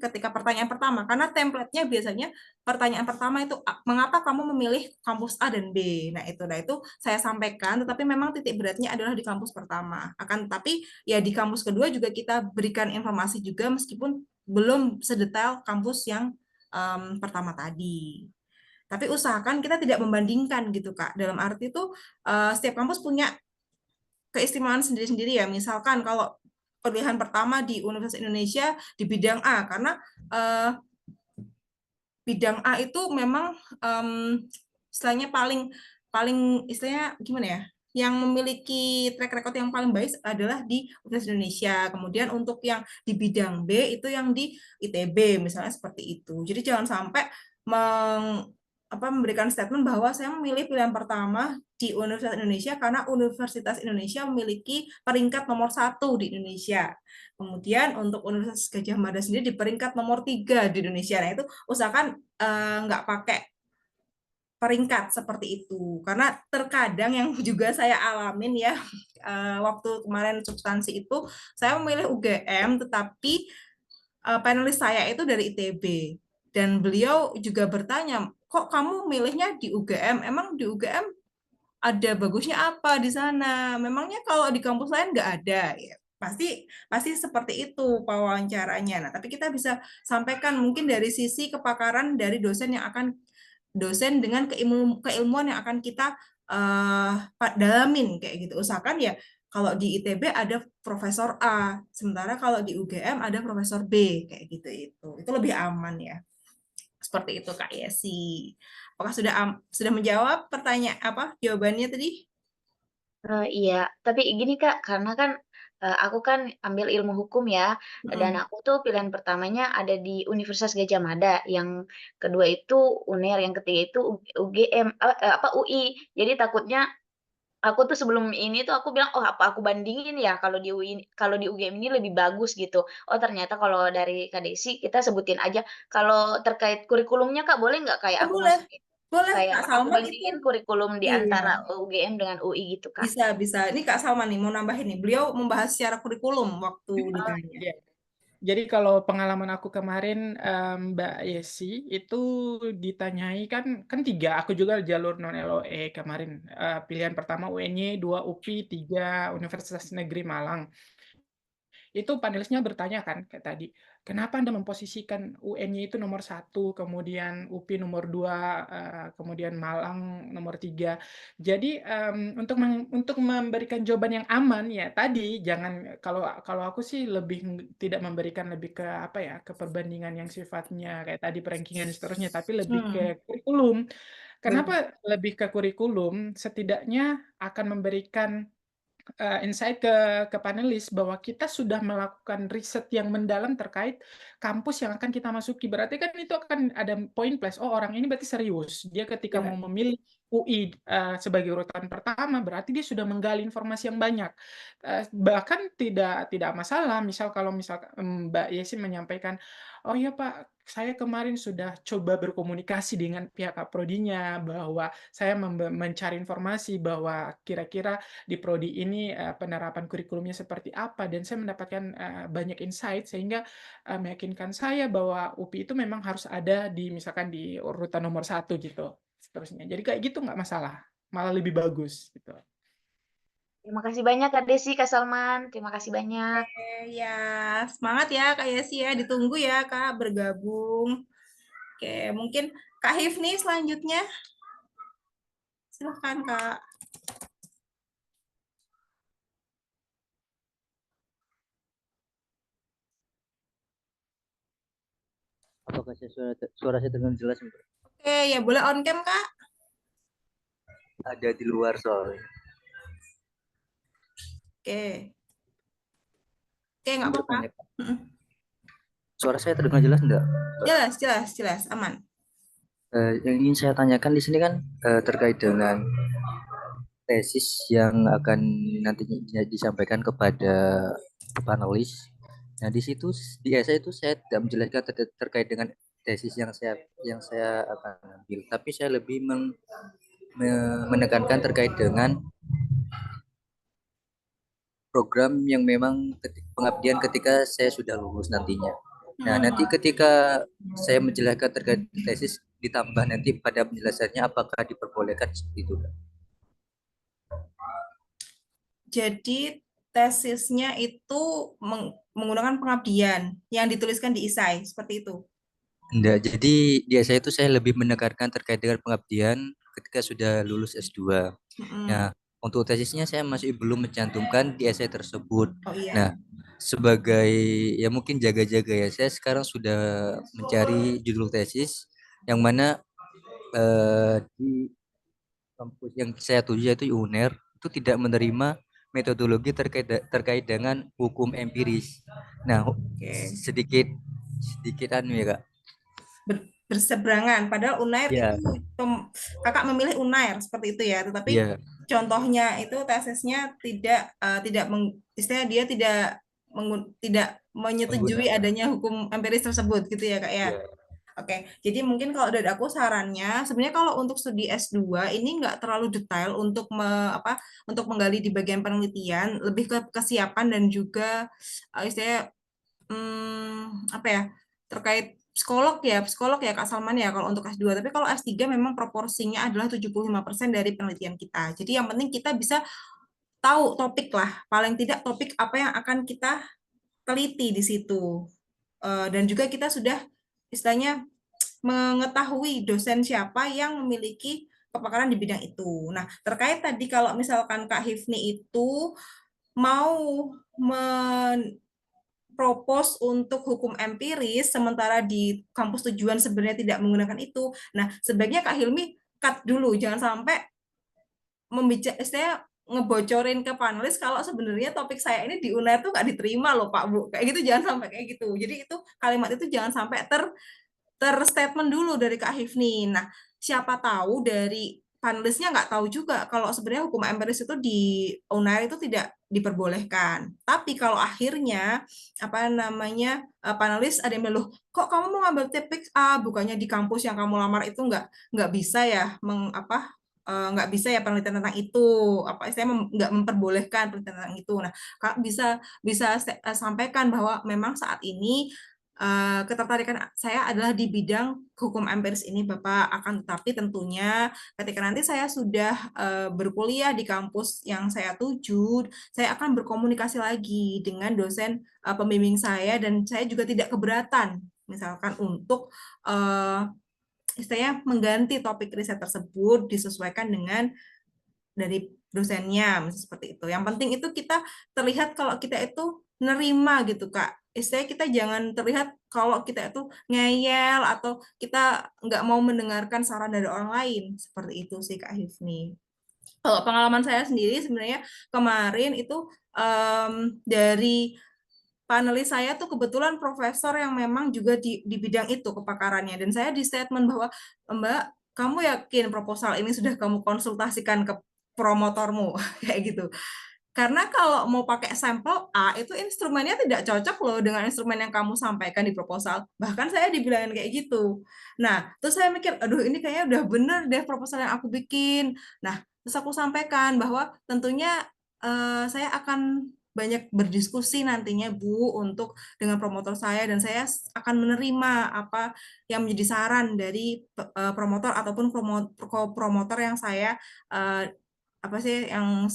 ketika pertanyaan pertama, karena template-nya biasanya pertanyaan pertama itu mengapa kamu memilih kampus A dan B. Nah itu saya sampaikan, tetapi memang titik beratnya adalah di kampus pertama. Akan tetapi ya di kampus kedua juga kita berikan informasi juga meskipun belum sedetail kampus yang pertama tadi. Tapi usahakan kita tidak membandingkan gitu, Kak. Dalam arti itu setiap kampus punya keistimewaan sendiri-sendiri ya. Misalkan kalau pilihan pertama di Universitas Indonesia di bidang A, karena bidang A itu memang istilahnya paling istilahnya gimana ya? Yang memiliki track record yang paling baik adalah di Universitas Indonesia. Kemudian untuk yang di bidang B itu yang di ITB misalnya seperti itu. Jadi jangan sampai memberikan statement bahwa saya memilih pilihan pertama di Universitas Indonesia karena Universitas Indonesia memiliki peringkat nomor 1 di Indonesia. Kemudian untuk Universitas Gadjah Mada sendiri di peringkat nomor 3 di Indonesia. Nah itu usahakan nggak pakai peringkat seperti itu. Karena terkadang yang juga saya alamin ya, waktu kemarin substansi itu, saya memilih UGM, tetapi panelis saya itu dari ITB. Dan beliau juga bertanya, kok kamu milihnya di UGM? Emang di UGM ada bagusnya apa di sana? Memangnya kalau di kampus lain nggak ada? Ya, pasti seperti itu wawancaranya. Nah, tapi kita bisa sampaikan mungkin dari sisi kepakaran dari dosen dengan keilmuan yang akan kita dalamin kayak gitu. Usahakan ya kalau di ITB ada Profesor A, sementara kalau di UGM ada Profesor B kayak gitu itu. Itu lebih aman ya. Seperti itu Kak Yesi. Apakah sudah menjawab jawabannya tadi? Iya, tapi gini Kak, karena kan aku kan ambil ilmu hukum ya, dan aku tuh pilihan pertamanya ada di Universitas Gadjah Mada, yang kedua itu UNER, yang ketiga itu UGM, UI. Jadi takutnya aku tuh sebelum ini tuh aku bilang, oh apa aku bandingin ya kalau di UI, kalau di UGM ini lebih bagus gitu. Oh ternyata kalau dari Kak Desi kita sebutin aja. Kalau terkait kurikulumnya Kak, boleh nggak kayak Oh, aku boleh. masukin? Boleh, Kayak Kak aku Salman itu. bandingin kurikulum di Iya, antara UGM dengan UI gitu Kak. bisa. Ini Kak Salman nih mau nambahin nih. Beliau membahas secara kurikulum waktu ditanya. Iya. Jadi kalau pengalaman aku kemarin Mbak Yesi itu ditanyai kan 3, aku juga jalur non LOE kemarin. Pilihan pertama UNY, 2 UPI, 3 Universitas Negeri Malang. Itu panelisnya bertanya kan kayak tadi, kenapa Anda memposisikan UN-nya itu nomor 1, kemudian UPI nomor 2, kemudian Malang nomor 3. Jadi untuk memberikan jawaban yang aman ya tadi jangan, kalau aku sih tidak memberikan lebih ke apa ya, ke perbandingan yang sifatnya kayak tadi rankingan dan seterusnya, tapi lebih ke kurikulum. Kenapa lebih ke kurikulum? Setidaknya akan memberikan insight ke panelis bahwa kita sudah melakukan riset yang mendalam terkait kampus yang akan kita masuki. Berarti kan itu akan ada poin plus. Oh, orang ini berarti serius. Dia ketika Ya. mau memilih UI sebagai urutan pertama, berarti dia sudah menggali informasi yang banyak. Bahkan tidak masalah misal kalau Mbak Yesi menyampaikan, "Oh ya Pak, saya kemarin sudah coba berkomunikasi dengan pihak kaprodinya bahwa saya mencari informasi bahwa kira-kira di prodi ini penerapan kurikulumnya seperti apa dan saya mendapatkan banyak insight sehingga meyakinkan saya bahwa UPI itu memang harus ada misalkan di urutan nomor 1 gitu." Seterusnya. Jadi kayak gitu nggak masalah, malah lebih bagus gitu. Terima kasih banyak Kak Desi, Kak Salman. Terima kasih banyak. Ya, semangat ya Kak Yesi ya. Ditunggu ya Kak bergabung. Oke, mungkin Kak Hifni selanjutnya. Silahkan Kak. Apakah suara saya terdengar jelas, Mbak? Oke, ya boleh on cam Kak. Ada di luar soalnya. Oke. Oke, nggak apa-apa. Suara saya terdengar jelas enggak? Jelas, aman. Yang ingin saya tanyakan di sini kan terkait dengan tesis yang akan nantinya disampaikan kepada panelis. Nah, di situ di essay itu saya tidak menjelaskan terkait dengan tesis yang saya akan ambil, tapi saya lebih menekankan terkait dengan program yang memang pengabdian ketika saya sudah lulus nantinya. Nah, nanti ketika saya menjelaskan terkait tesis ditambah nanti pada penjelasannya apakah diperbolehkan seperti itu? Jadi tesisnya itu menggunakan pengabdian yang dituliskan di isai, seperti itu. Enggak, jadi di essay itu saya lebih menekankan terkait dengan pengabdian ketika sudah lulus S2. Nah, untuk tesisnya saya masih belum mencantumkan di essay tersebut. Oh iya. Nah, sebagai ya mungkin jaga-jaga ya, saya sekarang sudah mencari judul tesis yang mana di kampus yang saya tuju yaitu UNER itu tidak menerima metodologi terkait dengan hukum empiris. Nah, sedikit anu ya Kak. Berseberangan, padahal UNAIR itu Kakak memilih UNAIR seperti itu ya, tetapi contohnya itu tesisnya istilahnya dia tidak menyetujui adanya hukum empiris tersebut gitu ya Kak ya. Oke, jadi mungkin kalau dari aku sarannya sebenarnya kalau untuk studi S2 ini nggak terlalu detail untuk untuk menggali di bagian penelitian, lebih ke kesiapan dan juga istilahnya terkait psikolog ya Kak Salman ya kalau untuk S2. Tapi kalau S3 memang proporsinya adalah 75% dari penelitian kita. Jadi yang penting kita bisa tahu topik lah, paling tidak topik apa yang akan kita teliti di situ. Dan juga kita sudah istilahnya mengetahui dosen siapa yang memiliki kepakaran di bidang itu. Nah, terkait tadi kalau misalkan Kak Hifni itu mau propose untuk hukum empiris, sementara di kampus tujuan sebenarnya tidak menggunakan itu. Nah, sebaiknya Kak Hilmi cut dulu, jangan sampai ngebocorin ke panelis kalau sebenarnya topik saya ini di UNER tuh nggak diterima loh Pak Bu. Kayak gitu jangan sampai kayak gitu. Jadi itu kalimat itu jangan sampai terstatement dulu dari Kak Hifni. Nah, siapa tahu dari panelisnya nggak tahu juga kalau sebenarnya hukum empiris itu di UNAIR itu tidak diperbolehkan. Tapi kalau akhirnya panelis ada yang bilang, kok kamu mau ngambil topik A, bukannya di kampus yang kamu lamar itu nggak bisa ya nggak bisa ya penelitian tentang itu, saya nggak memperbolehkan penelitian tentang itu. Nah, Kak bisa sampaikan bahwa memang saat ini ketertarikan saya adalah di bidang hukum empiris ini Bapak, akan tetapi tentunya ketika nanti saya sudah berkuliah di kampus yang saya tuju, saya akan berkomunikasi lagi dengan dosen pembimbing saya dan saya juga tidak keberatan misalkan untuk istilahnya mengganti topik riset tersebut disesuaikan dengan dari dosennya, misalnya seperti itu. Yang penting itu kita terlihat kalau kita itu nerima gitu Kak. Istilahnya kita jangan terlihat kalau kita itu ngeyel atau kita nggak mau mendengarkan saran dari orang lain. Seperti itu sih Kak Hifni. Kalau pengalaman saya sendiri sebenarnya kemarin itu dari panelis saya tuh kebetulan profesor yang memang juga di bidang itu kepakarannya. Dan saya di statement bahwa Mbak, kamu yakin proposal ini sudah kamu konsultasikan ke promotormu kayak gitu. Karena kalau mau pakai sampel A itu instrumennya tidak cocok loh dengan instrumen yang kamu sampaikan di proposal. Bahkan saya dibilangin kayak gitu. Nah, terus saya mikir, aduh ini kayaknya udah bener deh proposal yang aku bikin. Nah, terus aku sampaikan bahwa tentunya saya akan banyak berdiskusi nantinya Bu untuk dengan promotor saya, dan saya akan menerima apa yang menjadi saran dari promotor ataupun promotor yang saya apa sih yang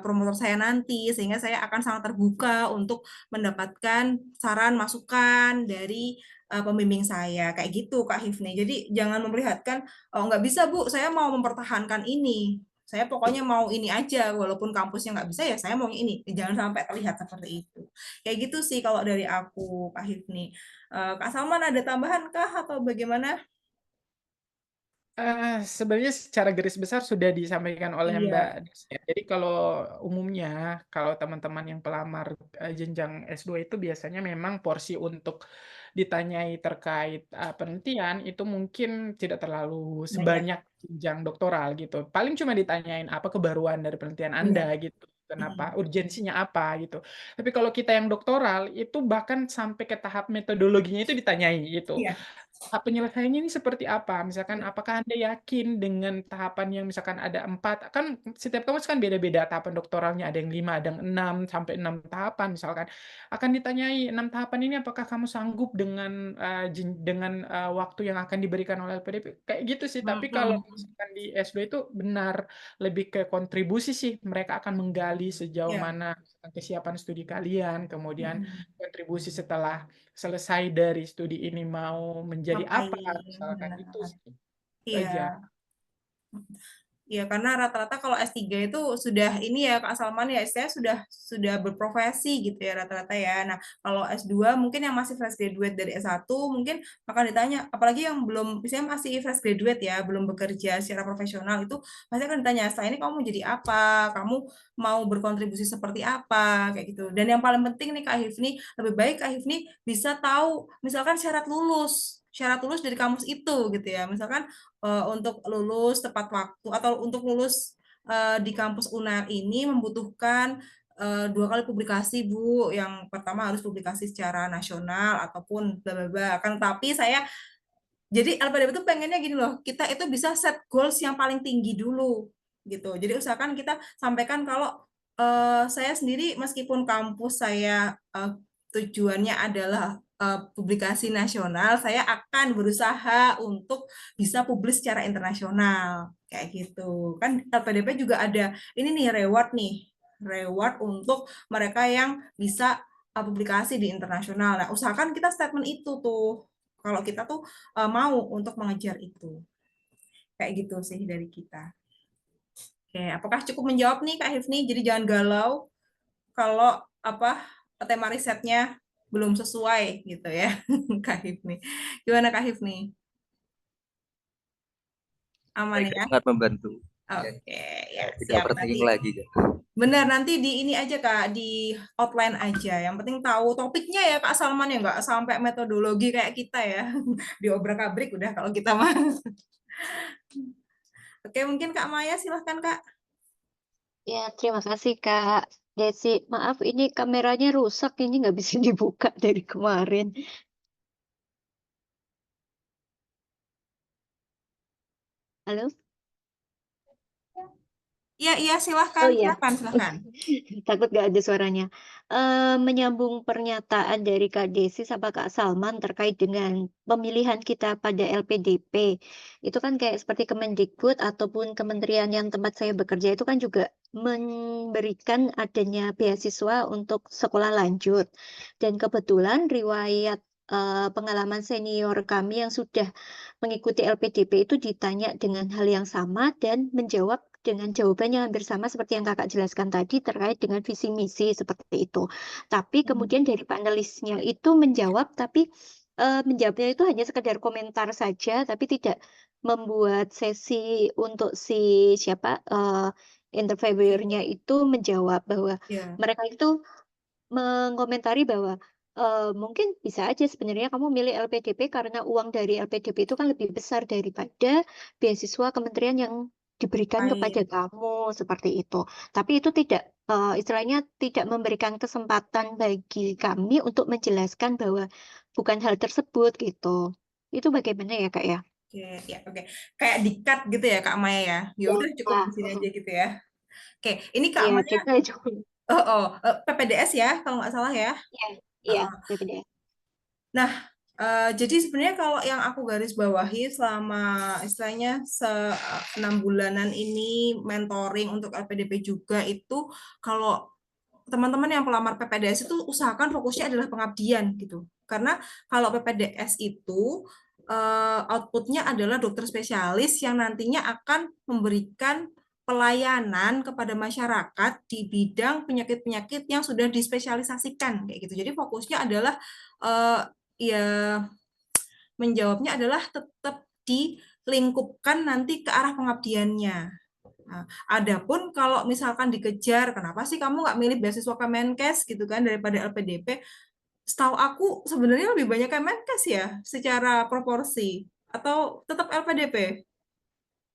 promotor saya nanti, sehingga saya akan sangat terbuka untuk mendapatkan saran masukan dari pembimbing saya kayak gitu Kak Hifni. Jadi jangan memperlihatkan, oh nggak bisa Bu, saya mau mempertahankan ini, saya pokoknya mau ini aja walaupun kampusnya nggak bisa ya saya mau ini. Jangan sampai terlihat seperti itu. Kayak gitu sih kalau dari aku Kak Hifni. Kak Salman ada tambahan kah atau bagaimana? Sebenarnya secara garis besar sudah disampaikan oleh Mbak Iya, Des ya. Jadi kalau umumnya, kalau teman-teman yang pelamar jenjang S2 itu biasanya memang porsi untuk ditanyai terkait penelitian itu mungkin tidak terlalu banyak. sebanyak jenjang doktoral gitu. Paling cuma ditanyain apa kebaruan dari penelitian Benar. Anda gitu. Kenapa, urgensinya apa gitu. Tapi kalau kita yang doktoral itu bahkan sampai ke tahap metodologinya itu ditanyai gitu. Iya. Penyelesaiannya ini seperti apa? Misalkan apakah Anda yakin dengan tahapan yang misalkan ada 4, kan setiap kampus kan beda-beda tahapan doktoralnya, ada yang 5, ada yang 6, sampai 6 tahapan misalkan. Akan ditanyai 6 tahapan ini apakah kamu sanggup dengan waktu yang akan diberikan oleh LPDP? Kayak gitu sih, tapi kalau misalkan di S2 itu benar lebih ke kontribusi sih. Mereka akan menggali sejauh Ya. mana kesiapan studi kalian, kemudian kontribusi setelah selesai dari studi ini mau menjadi apa Ngapain, misalkan benar. itu sih. Itu Iya. aja. Ya, karena rata-rata kalau S3 itu sudah ini ya Kak Salman ya, saya sudah berprofesi gitu ya rata-rata ya. Nah, kalau S2 mungkin yang masih fresh graduate dari S1 mungkin akan ditanya, apalagi yang belum, misalnya masih fresh graduate ya, belum bekerja secara profesional, itu pasti akan ditanya, setelah ini kamu mau jadi apa? Kamu mau berkontribusi seperti apa? Kayak gitu. Dan yang paling penting nih Kak Hifni, lebih baik Kak Hifni bisa tahu misalkan syarat lulus dari kampus itu gitu ya. Misalkan untuk lulus tepat waktu atau untuk lulus di kampus UNAR ini membutuhkan 2 kali publikasi Bu. Yang pertama harus publikasi secara nasional ataupun bla bla bla. Kan tapi saya jadi LPDP itu pengennya gini loh, kita itu bisa set goals yang paling tinggi dulu gitu. Jadi usahakan kita sampaikan kalau saya sendiri meskipun kampus saya tujuannya adalah publikasi nasional, saya akan berusaha untuk bisa publis secara internasional kayak gitu. Kan LPDP juga ada ini nih reward untuk mereka yang bisa publikasi di internasional. Nah, usahakan kita statement itu tuh kalau kita tuh mau untuk mengejar itu. Kayak gitu sih dari kita. Oke, apakah cukup menjawab nih Kak Hifni? Jadi jangan galau kalau apa tema risetnya belum sesuai gitu ya, Kak Hifni. Gimana Kak Hifni? Aman Baik, ya? sangat membantu. Oke, ya Tidak siap. overthinking Nanti lagi, Kak. benar, nanti di ini aja Kak, di outline aja. Yang penting tahu topiknya ya Kak Salman ya, nggak sampai metodologi kayak kita ya. Diobrak-abrik udah kalau kita mah. Oke, mungkin Kak Maya silahkan Kak. Ya, terima kasih Kak Desi. Maaf, ini kameranya rusak, ini nggak bisa dibuka dari kemarin. Halo? Iya, silahkan, Oh iya, silahkan. takut nggak ada suaranya. Menyambung pernyataan dari Kak Desi sama Kak Salman terkait dengan pemilihan kita pada LPDP. Itu kan kayak seperti Kemendikbud ataupun kementerian yang tempat saya bekerja itu kan juga memberikan adanya beasiswa untuk sekolah lanjut. Dan kebetulan riwayat pengalaman senior kami yang sudah mengikuti LPDP itu ditanya dengan hal yang sama dan menjawab dengan jawaban yang hampir sama seperti yang Kakak jelaskan tadi terkait dengan visi misi seperti itu. Tapi kemudian dari panelisnya itu menjawab, tapi menjawabnya itu hanya sekedar komentar saja, tapi tidak membuat sesi untuk si siapa interviewernya itu menjawab bahwa Iya. mereka itu mengomentari bahwa mungkin bisa aja sebenarnya kamu milih LPDP karena uang dari LPDP itu kan lebih besar daripada beasiswa kementerian yang diberikan kepada Baik. kamu seperti itu. Tapi itu tidak istilahnya tidak memberikan kesempatan bagi kami untuk menjelaskan bahwa bukan hal tersebut gitu. Itu bagaimana ya, Kak ya? Oke, ya, oke. Kayak di-cut gitu ya, Kak Maya ya. Ya Ya, udah cukup di sini aja gitu ya. Oke, ini Kak ya Maya, kita juga. PPDS ya, kalau nggak salah ya. Ya, iya, Heeh. BPD. Nah, jadi sebenarnya kalau yang aku garis bawahi selama istilahnya 6 bulanan ini mentoring untuk LPDP juga itu kalau teman-teman yang pelamar PPDS itu usahakan fokusnya adalah pengabdian gitu. Karena kalau PPDS itu outputnya adalah dokter spesialis yang nantinya akan memberikan pelayanan kepada masyarakat di bidang penyakit-penyakit yang sudah dispesialisasikan kayak gitu. Jadi fokusnya adalah eh, ya menjawabnya adalah tetap dilingkupkan nanti ke arah pengabdiannya. Nah, adapun kalau misalkan dikejar, kenapa sih kamu nggak milih beasiswa Kemenkes gitu kan daripada LPDP? Setahu aku sebenarnya lebih banyak Kemenkes ya secara proporsi atau tetap LPDP?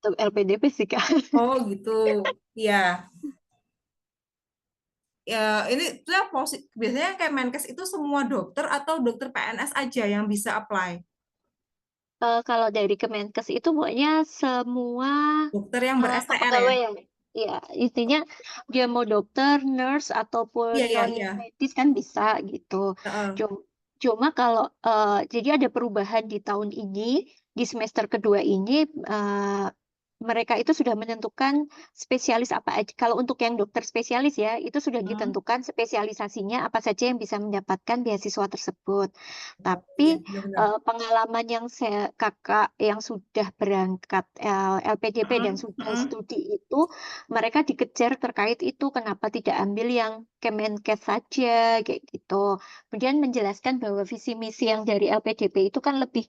Untuk LPDP sih, Kak. Oh gitu, ya. Ya ini tuh biasanya Kemenkes itu semua dokter atau dokter PNS aja yang bisa apply. Kalau dari Kemenkes itu pokoknya semua Dokter yang ber-STR ya? kepegawaian. Ya, intinya dia mau dokter, nurse ataupun Iya, iya, non iya. medis kan bisa gitu. Heeh. Cuma kalau jadi ada perubahan di tahun ini, di semester kedua ini mereka itu sudah menentukan spesialis apa aja. Kalau untuk yang dokter spesialis ya, itu sudah Hmm. ditentukan spesialisasinya apa saja yang bisa mendapatkan beasiswa tersebut. Oh, iya, Tapi benar-benar. pengalaman yang kakak yang sudah berangkat LPDP dan Heeh, sudah heeh. studi itu, mereka dikejar terkait itu kenapa tidak ambil yang Kemenkes saja kayak gitu. Kemudian menjelaskan bahwa visi misi yang dari LPDP itu kan lebih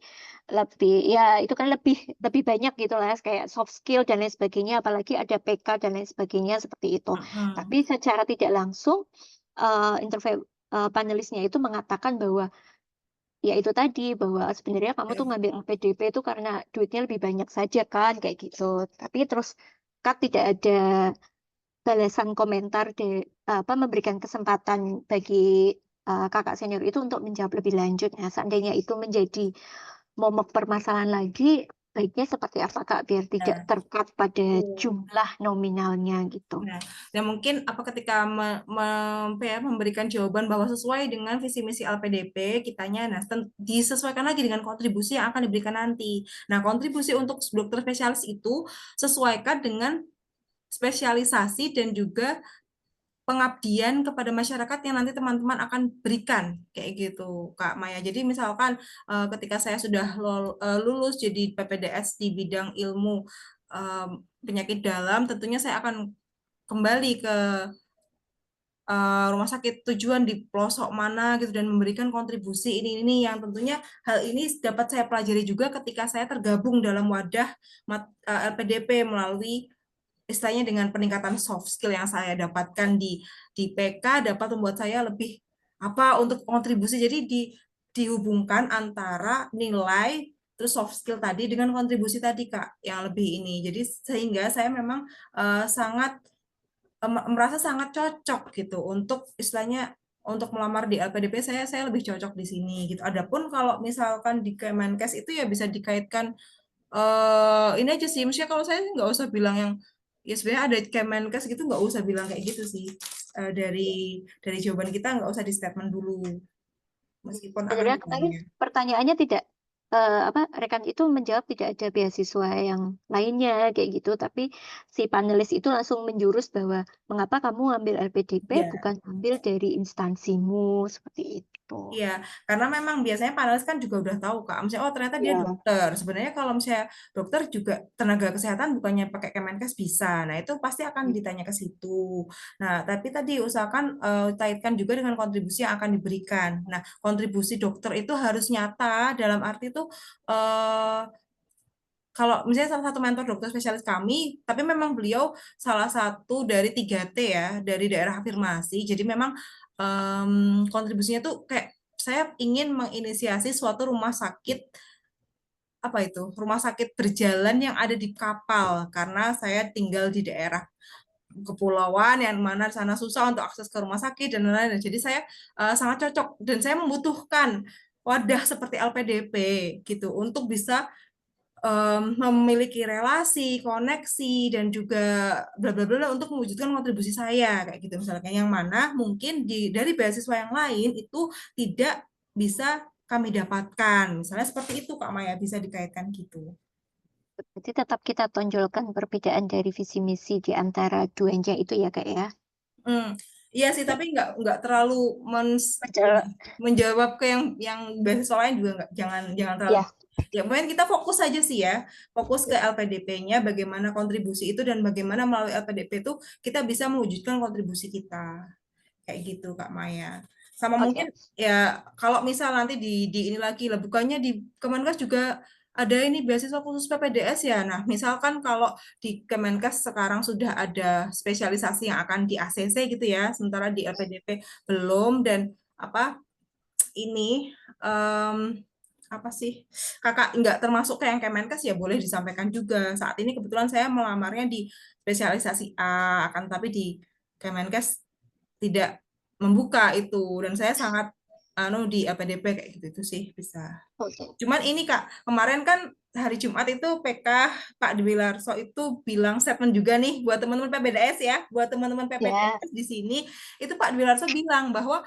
lebih ya itu kan lebih lebih banyak gitu lah kayak soft skill dan lain sebagainya apalagi ada PK dan lain sebagainya seperti itu. Heeh. Tapi secara tidak langsung interview panelisnya itu mengatakan bahwa ya itu tadi bahwa sebenarnya kamu tuh Oke. ngambil LPDP itu karena duitnya lebih banyak saja kan kayak gitu. Tapi terus Kak tidak ada balasan komentar memberikan kesempatan bagi kakak senior itu untuk menjawab lebih lanjut. Nah, seandainya itu menjadi momok permasalahan lagi, baiknya seperti apa Kak biar tidak Nah, terkat pada betul. jumlah nominalnya gitu. Nah, dan mungkin apa ketika memberikan jawaban bahwa sesuai dengan visi misi LPDP kitanya, nah disesuaikan lagi dengan kontribusi yang akan diberikan nanti. Nah, kontribusi untuk dokter spesialis itu sesuaikan dengan spesialisasi dan juga pengabdian kepada masyarakat yang nanti teman-teman akan berikan kayak gitu Kak Maya. Jadi misalkan ketika saya sudah lulus jadi PPDS di bidang ilmu penyakit dalam, tentunya saya akan kembali ke rumah sakit tujuan di pelosok mana gitu dan memberikan kontribusi ini yang tentunya hal ini dapat saya pelajari juga ketika saya tergabung dalam wadah LPDP melalui istilahnya dengan peningkatan soft skill yang saya dapatkan di PK dapat membuat saya lebih apa untuk kontribusi. Jadi dihubungkan antara nilai terus soft skill tadi dengan kontribusi tadi Kak yang lebih ini. Jadi sehingga saya memang sangat merasa sangat cocok gitu untuk istilahnya untuk melamar di LPDP saya lebih cocok di sini gitu. Adapun kalau misalkan di Kemenkes itu ya bisa dikaitkan ini aja sih, maksudnya kalau saya nggak usah bilang yang ya sebenarnya ada Kemenkes gitu nggak usah bilang kayak gitu sih. Dari jawaban kita nggak usah di statement dulu meskipun akan Sebenarnya kemarin ditanya. pertanyaannya tidak rekan itu menjawab tidak ada beasiswa yang lainnya kayak gitu, tapi si panelis itu langsung menjurus bahwa mengapa kamu ambil LPDP Iya. bukan ambil dari instansimu seperti itu. Iya, karena memang biasanya panelis kan juga udah tahu Kak. Misalnya, oh ternyata dia Ya. dokter. Sebenarnya kalau misalnya dokter juga tenaga kesehatan bukannya pakai Kemenkes bisa. Nah, itu pasti akan ditanya ke situ. Nah, tapi tadi usahakan kaitkan juga dengan kontribusi yang akan diberikan. Nah, kontribusi dokter itu harus nyata dalam arti itu kalau misalnya salah satu mentor dokter spesialis kami, tapi memang beliau salah satu dari 3T ya, dari daerah afirmasi. Jadi memang kontribusinya tuh kayak saya ingin menginisiasi suatu rumah sakit, apa itu, rumah sakit berjalan yang ada di kapal, karena saya tinggal di daerah kepulauan yang mana sana susah untuk akses ke rumah sakit dan lain-lain. Jadi saya sangat cocok dan saya membutuhkan wadah seperti LPDP gitu untuk bisa memiliki relasi, koneksi dan juga bla bla bla untuk mewujudkan kontribusi saya kayak gitu misalnya, yang mana mungkin dari beasiswa yang lain itu tidak bisa kami dapatkan. Misalnya seperti itu Kak Maya, bisa dikaitkan gitu. Berarti tetap kita tonjolkan perbedaan dari visi misi di antara duanya itu ya Kak ya. Iya sih, tapi nggak terlalu menjawab ke yang beasiswa lain juga nggak, jangan terlalu. Ya, mungkin kita fokus saja sih ya, fokus ke LPDP-nya, bagaimana kontribusi itu dan bagaimana melalui LPDP itu kita bisa mewujudkan kontribusi kita. Kayak gitu Kak Maya. Sama mungkin ya kalau misal nanti di ini lagi lah, bukannya di Kemenkes juga ada ini beasiswa khusus PPDS ya. Nah, misalkan kalau di Kemenkes sekarang sudah ada spesialisasi yang akan di ACC gitu ya, sementara di LPDP belum, dan apa ini apa sih, kakak nggak termasuk ke yang Kemenkes ya, boleh disampaikan juga. Saat ini kebetulan saya melamarnya di spesialisasi A, akan tapi di Kemenkes tidak membuka itu, dan saya sangat di LPDP kayak gitu sih bisa. Cuman ini Kak, kemarin kan hari Jumat itu PK Pak Dwi Larso itu bilang statement juga nih buat teman-teman PPDS ya, buat teman-teman PPDS di sini, itu Pak Dwi Larso bilang bahwa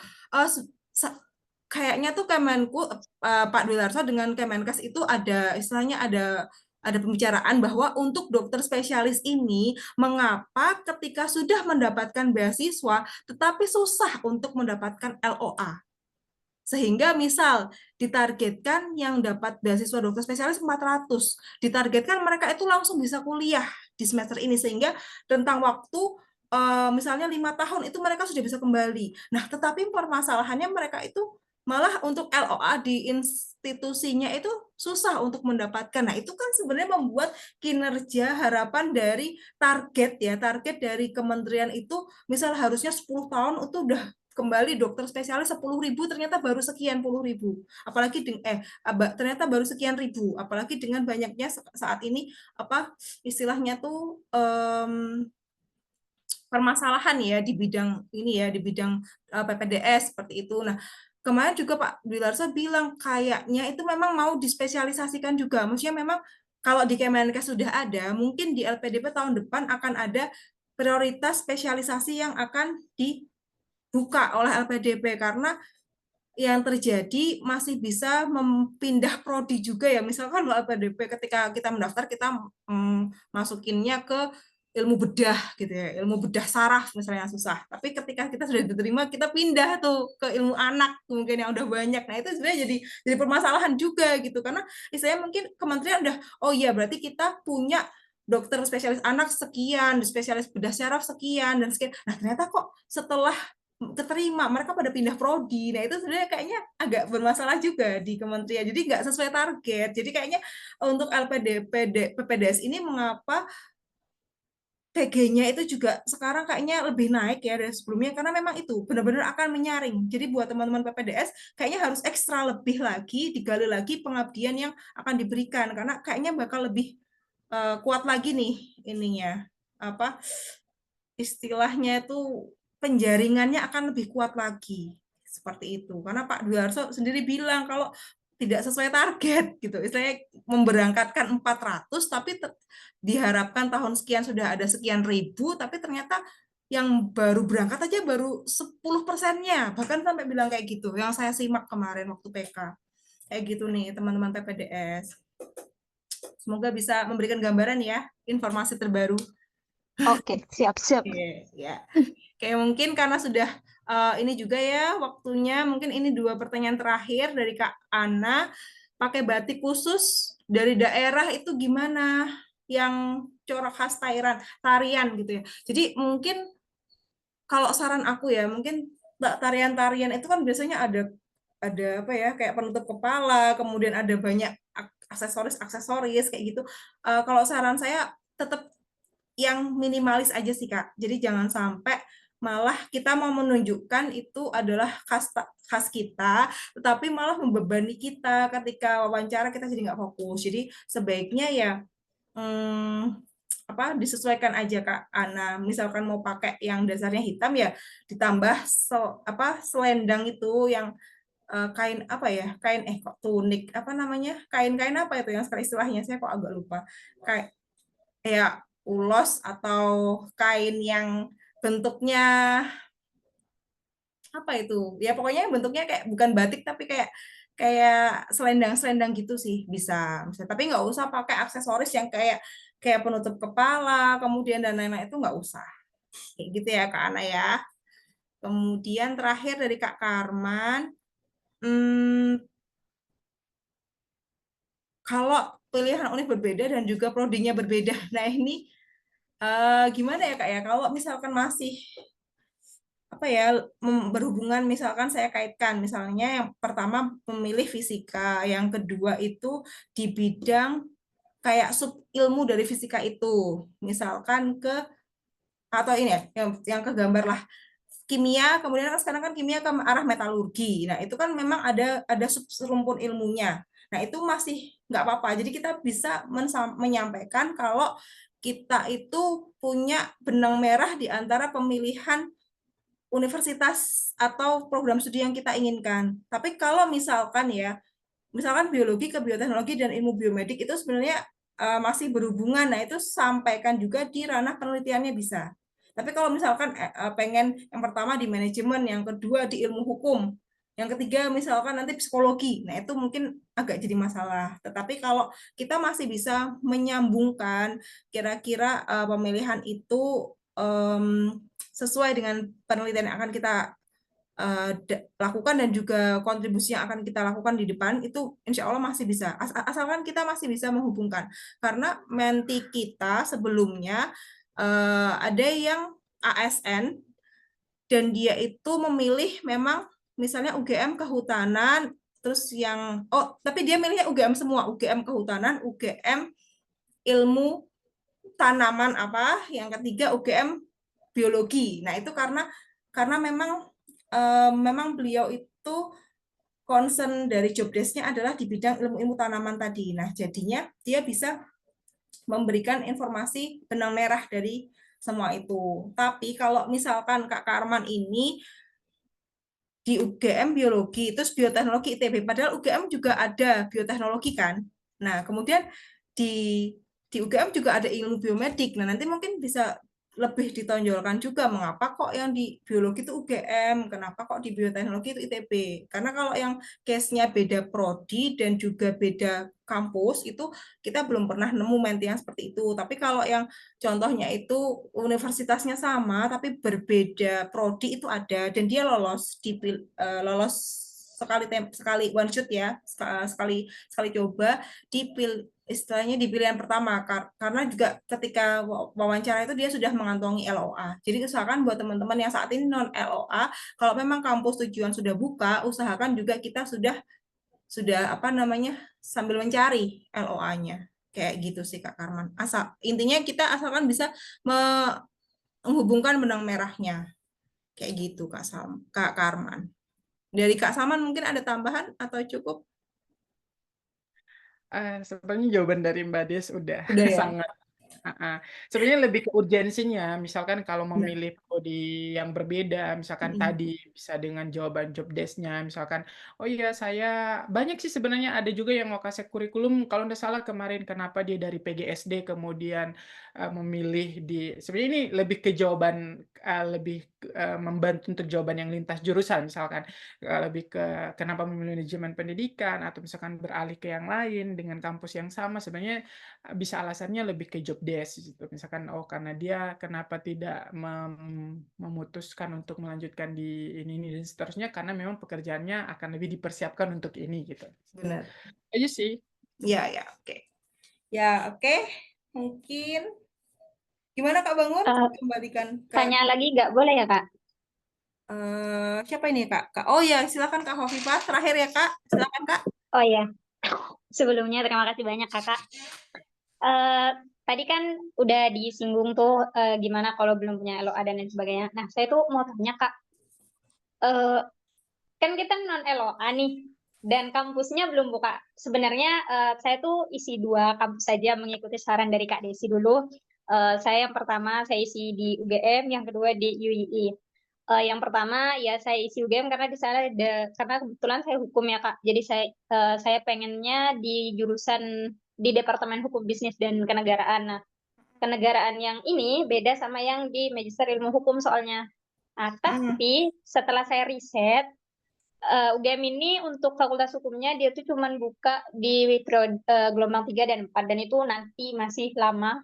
kayaknya tuh Pak Dwi Larso dengan Kemenkes itu ada istilahnya ada pembicaraan bahwa untuk dokter spesialis ini, mengapa ketika sudah mendapatkan beasiswa tetapi susah untuk mendapatkan LOA. Sehingga misal ditargetkan yang dapat beasiswa dokter spesialis 400, ditargetkan mereka itu langsung bisa kuliah di semester ini, sehingga tentang waktu misalnya 5 tahun itu mereka sudah bisa kembali. Nah, tetapi permasalahannya mereka itu malah untuk LOA di institusinya itu susah untuk mendapatkan. Nah, itu kan sebenarnya membuat kinerja harapan dari target dari kementerian itu, misal harusnya 10 tahun itu udah kembali dokter spesialis 10.000, ternyata baru sekian puluh ribu, apalagi ternyata baru sekian ribu, apalagi dengan banyaknya saat ini apa istilahnya tuh permasalahan ya di bidang ini ya, di bidang PPDS seperti itu. Nah, kemarin juga Pak Dwi Larso bilang kayaknya itu memang mau dispesialisasikan juga, maksudnya memang kalau di Kemenkes sudah ada, mungkin di LPDP tahun depan akan ada prioritas spesialisasi yang akan dibuka oleh LPDP, karena yang terjadi masih bisa mempindah prodi juga ya. Misalkan kalau LPDP ketika kita mendaftar, kita masukinnya ke ilmu bedah gitu ya, ilmu bedah saraf misalnya yang susah. Tapi ketika kita sudah diterima, kita pindah tuh ke ilmu anak mungkin yang udah banyak. Nah, itu sebenarnya jadi permasalahan juga gitu, karena istilahnya mungkin kementerian udah, oh iya berarti kita punya dokter spesialis anak sekian, spesialis bedah saraf sekian dan sekian. Nah, ternyata kok setelah keterima mereka pada pindah prodi. Nah, itu sebenarnya kayaknya agak bermasalah juga di kementerian, jadi nggak sesuai target. Jadi kayaknya untuk LPDP PPDS ini, mengapa PG-nya itu juga sekarang kayaknya lebih naik ya dari sebelumnya, karena memang itu benar-benar akan menyaring. Jadi buat teman-teman PPDS kayaknya harus ekstra lebih lagi, digali lagi pengabdian yang akan diberikan, karena kayaknya bakal lebih kuat lagi nih ininya, apa istilahnya itu, penjaringannya akan lebih kuat lagi seperti itu, karena Pak Dwi Larso sendiri bilang kalau tidak sesuai target gitu, istilahnya memberangkatkan 400 tapi diharapkan tahun sekian sudah ada sekian ribu, tapi ternyata yang baru berangkat aja baru 10%-nya, bahkan sampai bilang kayak gitu yang saya simak kemarin waktu PK kayak gitu nih teman-teman PPDS. Semoga bisa memberikan gambaran ya, informasi terbaru. Oke, siap-siap. Ya. Kayak mungkin karena sudah ini juga ya waktunya, mungkin ini 2 pertanyaan terakhir dari Kak Ana. Pakai batik khusus dari daerah itu gimana? Yang corak khas tarian gitu ya. Jadi mungkin kalau saran aku ya, mungkin tarian-tarian itu kan biasanya ada apa ya, kayak penutup kepala, kemudian ada banyak aksesoris kayak gitu. Kalau saran saya tetap yang minimalis aja sih Kak. Jadi jangan sampai malah kita mau menunjukkan itu adalah khas kita, tetapi malah membebani kita ketika wawancara kita jadi nggak fokus. Jadi sebaiknya ya disesuaikan aja Kak Ana. Misalkan mau pakai yang dasarnya hitam ya ditambah selendang itu yang kain kok tunik apa namanya, kain-kain apa itu yang sekarang istilahnya saya kok agak lupa, kayak ulos atau kain yang bentuknya apa itu ya, pokoknya bentuknya kayak bukan batik tapi kayak selendang gitu sih bisa, tapi nggak usah pakai aksesoris yang kayak penutup kepala kemudian dan lain-lain, itu nggak usah kayak gitu ya Kak Ana ya. Kemudian terakhir dari Kak Karman, kalau pilihan univ berbeda dan juga prodinya berbeda, nah ini gimana ya Kak ya, kalau misalkan masih berhubungan, misalkan saya kaitkan misalnya yang pertama memilih fisika, yang kedua itu di bidang kayak sub ilmu dari fisika itu, misalkan atau ini ya yang kegambar lah kimia, kemudian sekarang kan kimia ke arah metalurgi. Nah, itu kan memang ada sub-rumpun ilmunya. Nah, itu masih nggak apa-apa. Jadi kita bisa menyampaikan kalau kita itu punya benang merah di antara pemilihan universitas atau program studi yang kita inginkan. Tapi kalau misalkan biologi ke bioteknologi dan ilmu biomedik itu sebenarnya masih berhubungan. Nah, itu sampaikan juga di ranah penelitiannya bisa. Tapi kalau misalkan pengen yang pertama di manajemen, yang kedua di ilmu hukum, yang ketiga misalkan nanti psikologi, nah itu mungkin agak jadi masalah. Tetapi kalau kita masih bisa menyambungkan kira-kira pemilihan itu sesuai dengan penelitian yang akan kita lakukan dan juga kontribusi yang akan kita lakukan di depan, itu insya Allah masih bisa, asalkan kita masih bisa menghubungkan. Karena menti kita sebelumnya ada yang ASN dan dia itu memilih memang misalnya UGM kehutanan, terus tapi dia milihnya UGM semua, UGM kehutanan, UGM ilmu tanaman yang ketiga UGM biologi. Nah, itu karena memang beliau itu concern dari job desk-nya adalah di bidang ilmu tanaman tadi. Nah, jadinya dia bisa memberikan informasi benang merah dari semua itu. Tapi kalau misalkan Kak Karman ini di UGM biologi, terus bioteknologi ITB, padahal UGM juga ada bioteknologi kan. Nah, kemudian di UGM juga ada ilmu biomedik. Nah, nanti mungkin bisa lebih ditonjolkan juga mengapa kok yang di biologi itu UGM, kenapa kok di bioteknologi itu ITB. Karena kalau yang case-nya beda prodi dan juga beda kampus, itu kita belum pernah nemu menti yang seperti itu. Tapi kalau yang contohnya itu universitasnya sama tapi berbeda prodi, itu ada, dan dia lolos sekali one shot ya, sekali coba istilahnya di pilihan pertama, karena juga ketika wawancara itu dia sudah mengantongi LOA. Jadi usahakan buat teman-teman yang saat ini non LOA, kalau memang kampus tujuan sudah buka, usahakan juga kita sudah sambil mencari LOA-nya. Kayak gitu sih Kak Karman. Intinya kita asalkan bisa menghubungkan benang merahnya. Kayak gitu Kak Karman. Dari Kak Salman mungkin ada tambahan atau cukup? Sebenarnya jawaban dari Mbak Des udah ya? sangat sebenarnya lebih ke urgensinya. Misalkan kalau memilih prodi yang berbeda, misalkan tadi bisa dengan jawaban job desk-nya, misalkan oh iya saya banyak sih sebenarnya, ada juga yang mau kasih kurikulum, kalau nggak salah kemarin kenapa dia dari PGSD kemudian memilih sebenarnya ini lebih ke jawaban lebih membantu untuk jawaban yang lintas jurusan, misalkan lebih ke kenapa memilih manajemen pendidikan atau misalkan beralih ke yang lain dengan kampus yang sama, sebenarnya bisa alasannya lebih ke job desk gitu. Misalkan karena dia kenapa tidak memutuskan untuk melanjutkan di ini dan seterusnya, karena memang pekerjaannya akan lebih dipersiapkan untuk ini gitu. Benar. Aja sih. Ya, oke. Ya, oke. Mungkin gimana Kak Bangun? Kembalikan ke Tanya lagi nggak boleh ya Kak? Siapa ini Kak? Oh ya, silakan Kak Hovifah. Terakhir ya Kak. Silakan Kak. Oh ya. Sebelumnya terima kasih banyak Kakak. tadi kan udah disinggung tuh gimana kalau belum punya LOA dan lain sebagainya. Nah, saya tuh mau tanya Kak, kan kita non LOA nih, dan kampusnya belum buka. Sebenarnya saya tuh isi 2 kampus saja mengikuti saran dari Kak Desi dulu. Saya yang pertama saya isi di UGM, yang kedua di UII. Yang pertama ya saya isi UGM karena di sana karena kebetulan saya hukum ya Kak. Jadi saya pengennya di jurusan di Departemen Hukum Bisnis dan Kenegaraan. Nah, kenegaraan yang ini beda sama yang di Magister Ilmu Hukum soalnya. Nah, tapi setelah saya riset, UGM ini untuk fakultas hukumnya dia tuh cuman buka di periode gelombang 3 dan 4, dan itu nanti masih lama,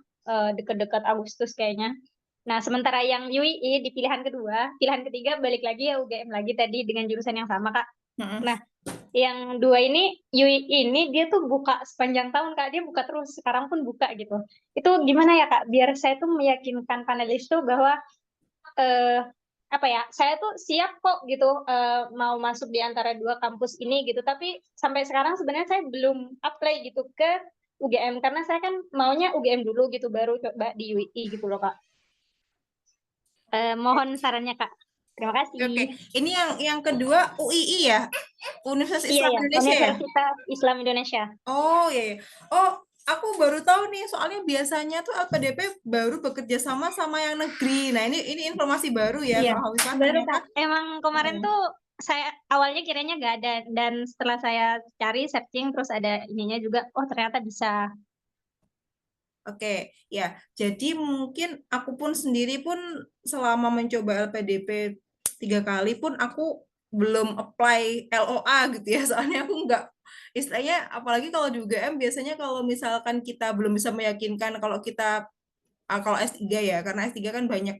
deket-deket Agustus kayaknya. Nah, sementara yang UII di pilihan ketiga balik lagi ya UGM lagi tadi dengan jurusan yang sama Kak. Nah, yang 2 ini UII ini dia tuh buka sepanjang tahun Kak, dia buka terus, sekarang pun buka gitu. Itu gimana ya Kak, biar saya tuh meyakinkan panelis tuh bahwa apa ya, saya tuh siap kok gitu mau masuk di antara 2 kampus ini gitu, tapi sampai sekarang sebenarnya saya belum apply gitu ke UGM karena saya kan maunya UGM dulu gitu baru coba di UII gitu loh Kak. Mohon sarannya Kak. Terima kasih. Oke, ini yang kedua UII ya, Universitas Iya Islam ya, Indonesia ya. Universitas Islam Indonesia. Oh iya, iya. Oh, aku baru tahu nih, soalnya biasanya tuh LPDP baru bekerja sama yang negeri. Nah, ini informasi baru ya, Iya, Kak Hawifah, baru ternyata. Kak. Emang kemarin tuh saya awalnya kiranya nggak ada, dan setelah saya cari searching terus ada ininya juga, oh ternyata bisa. Oke, ya. Jadi mungkin aku pun sendiri pun selama mencoba LPDP 3 kali pun aku belum apply LOA gitu ya. Soalnya aku nggak, istilahnya apalagi kalau di UGM biasanya kalau misalkan kita belum bisa meyakinkan kalau kita kalau S3 ya, karena S3 kan banyak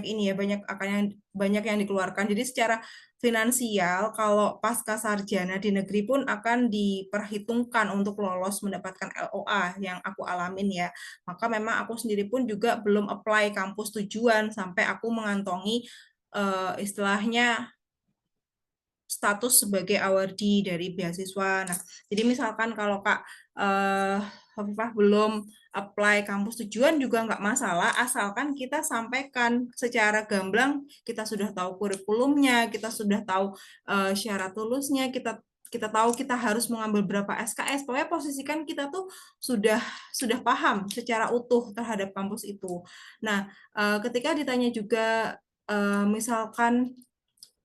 ini ya, banyak yang dikeluarkan. Jadi secara finansial kalau pasca sarjana di negeri pun akan diperhitungkan untuk lolos mendapatkan LOA yang aku alamin ya. Maka memang aku sendiri pun juga belum apply kampus tujuan sampai aku mengantongi istilahnya status sebagai awardee dari beasiswa. Nah, jadi misalkan kalau Kak Hafifah belum apply kampus tujuan juga nggak masalah, asalkan kita sampaikan secara gamblang, kita sudah tahu kurikulumnya, kita sudah tahu syarat lulusnya, kita tahu kita harus mengambil berapa SKS, pokoknya posisikan kita tuh sudah paham secara utuh terhadap kampus itu. Nah, ketika ditanya juga misalkan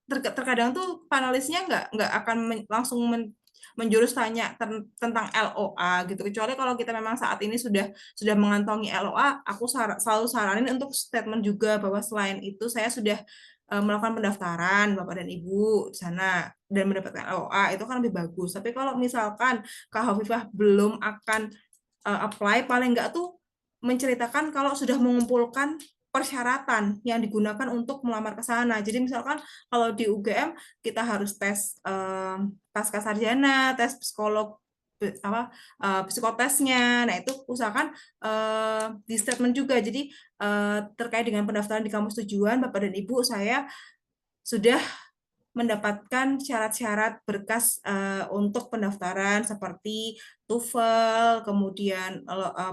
terkadang tuh panelisnya nggak akan langsung menjurus tanya tentang LOA gitu, kecuali kalau kita memang saat ini sudah mengantongi LOA, aku selalu saranin untuk statement juga bahwa selain itu saya sudah melakukan pendaftaran Bapak dan Ibu di sana dan mendapatkan LOA, itu kan lebih bagus. Tapi kalau misalkan Kak Hafifah belum akan apply, paling nggak tuh menceritakan kalau sudah mengumpulkan persyaratan yang digunakan untuk melamar ke sana. Jadi misalkan kalau di UGM kita harus tes pasca sarjana, tes psikolog psikotesnya. Nah, itu usahakan di statement juga. Jadi terkait dengan pendaftaran di kampus tujuan, Bapak dan Ibu, saya sudah mendapatkan syarat-syarat berkas untuk pendaftaran seperti TOEFL, kemudian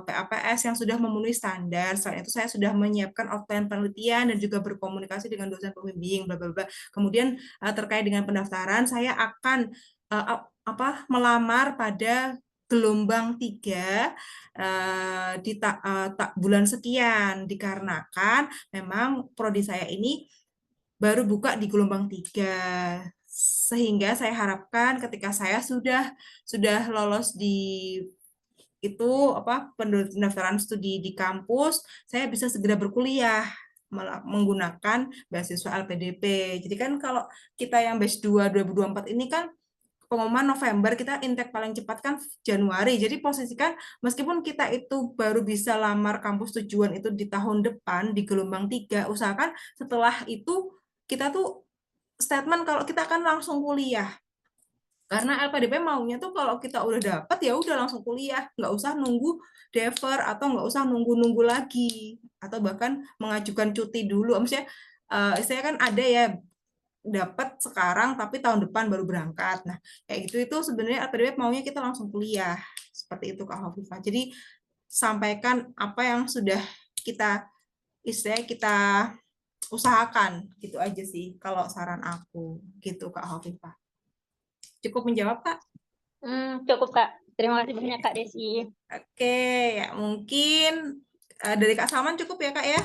PAPS yang sudah memenuhi standar. Selain itu saya sudah menyiapkan outline penelitian dan juga berkomunikasi dengan dosen pembimbing, bla bla bla. Kemudian terkait dengan pendaftaran, saya akan melamar pada gelombang 3 di bulan sekian, dikarenakan memang prodi saya ini baru buka di gelombang 3, sehingga saya harapkan ketika saya sudah lolos di itu pendaftaran studi di kampus, saya bisa segera berkuliah menggunakan beasiswa LPDP. Jadi kan kalau kita yang batch 2 2024 ini kan pengumuman November, kita intake paling cepat kan Januari. Jadi posisikan meskipun kita itu baru bisa lamar kampus tujuan itu di tahun depan di gelombang 3, usahakan setelah itu kita tuh statement kalau kita akan langsung kuliah. Karena LPDP maunya tuh kalau kita udah dapat ya udah langsung kuliah, nggak usah nunggu defer atau nggak usah nunggu lagi, atau bahkan mengajukan cuti dulu. Maksudnya istilahnya kan ada ya dapat sekarang tapi tahun depan baru berangkat. Nah, kayak gitu itu sebenarnya LPDP maunya kita langsung kuliah. Seperti itu Kak Hafifah. Jadi sampaikan apa yang sudah kita usahakan, gitu aja sih kalau saran aku, gitu Kak Hovifah. Cukup menjawab Kak? Cukup Kak. Terima kasih banyak Kak Desi. Oke, ya mungkin dari Kak Salman cukup ya Kak ya?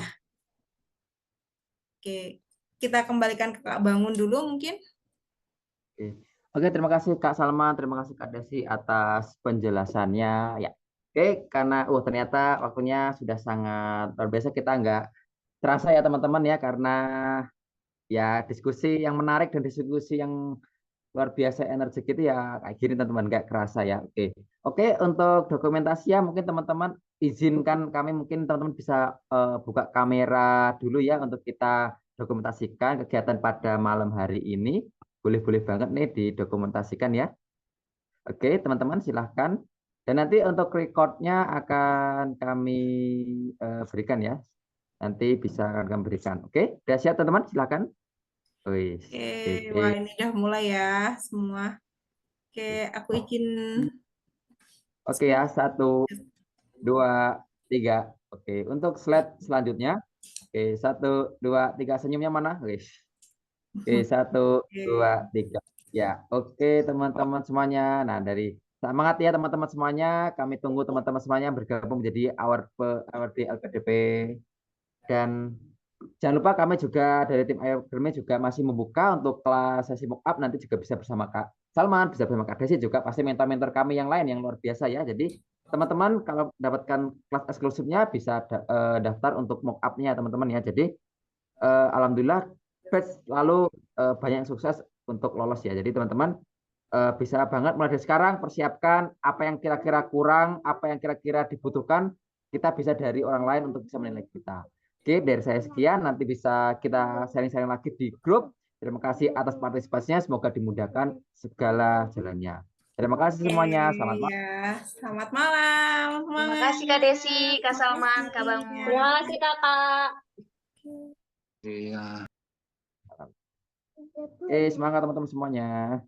Oke, kita kembalikan ke Kak Bangun dulu mungkin. Oke, terima kasih Kak Salman, terima kasih Kak Desi atas penjelasannya. Ya, oke, karena ternyata waktunya sudah sangat luar biasa, kita nggak terasa ya teman-teman ya, karena ya diskusi yang menarik dan diskusi yang luar biasa energi itu ya kayak gini teman-teman, nggak kerasa ya. Oke, untuk dokumentasi ya mungkin teman-teman izinkan kami, mungkin teman-teman bisa buka kamera dulu ya untuk kita dokumentasikan kegiatan pada malam hari ini. Boleh-boleh banget nih didokumentasikan ya. Oke, teman-teman silahkan. Dan nanti untuk recordnya akan kami berikan ya. Nanti bisa kami berikan. Oke, udah siap teman-teman? Silahkan. Wah ini udah mulai ya semua. Oke, aku izin. Oke ya, 1, 2, 3. Oke, untuk slide selanjutnya. Oke, 1, 2, 3. Senyumnya mana? Oke, 1, 2, 3. Ya, oke teman-teman semuanya. Nah, dari semangat ya teman-teman semuanya. Kami tunggu teman-teman semuanya bergabung menjadi award LPDP. Dan jangan lupa kami juga dari tim Academy juga masih membuka untuk kelas sesi mock up, nanti juga bisa bersama Kak Salman, bisa bersama Kak Desi, juga pasti mentor-mentor kami yang lain yang luar biasa ya. Jadi teman-teman kalau dapatkan kelas eksklusifnya bisa daftar untuk mock up-nya teman-teman ya. Jadi alhamdulillah batch lalu banyak yang sukses untuk lolos ya. Jadi teman-teman bisa banget mulai dari sekarang persiapkan apa yang kira-kira kurang, apa yang kira-kira dibutuhkan, kita bisa dari orang lain untuk bisa menilai kita. Oke, dari saya sekian, nanti bisa kita sharing-sharing lagi di grup. Terima kasih atas partisipasinya, semoga dimudahkan segala jalannya. Terima kasih semuanya, selamat malam. Selamat malam. Terima kasih Kak Desi, Kak Salman, Kak Bangun. Terima kasih Kakak. Semangat teman-teman semuanya.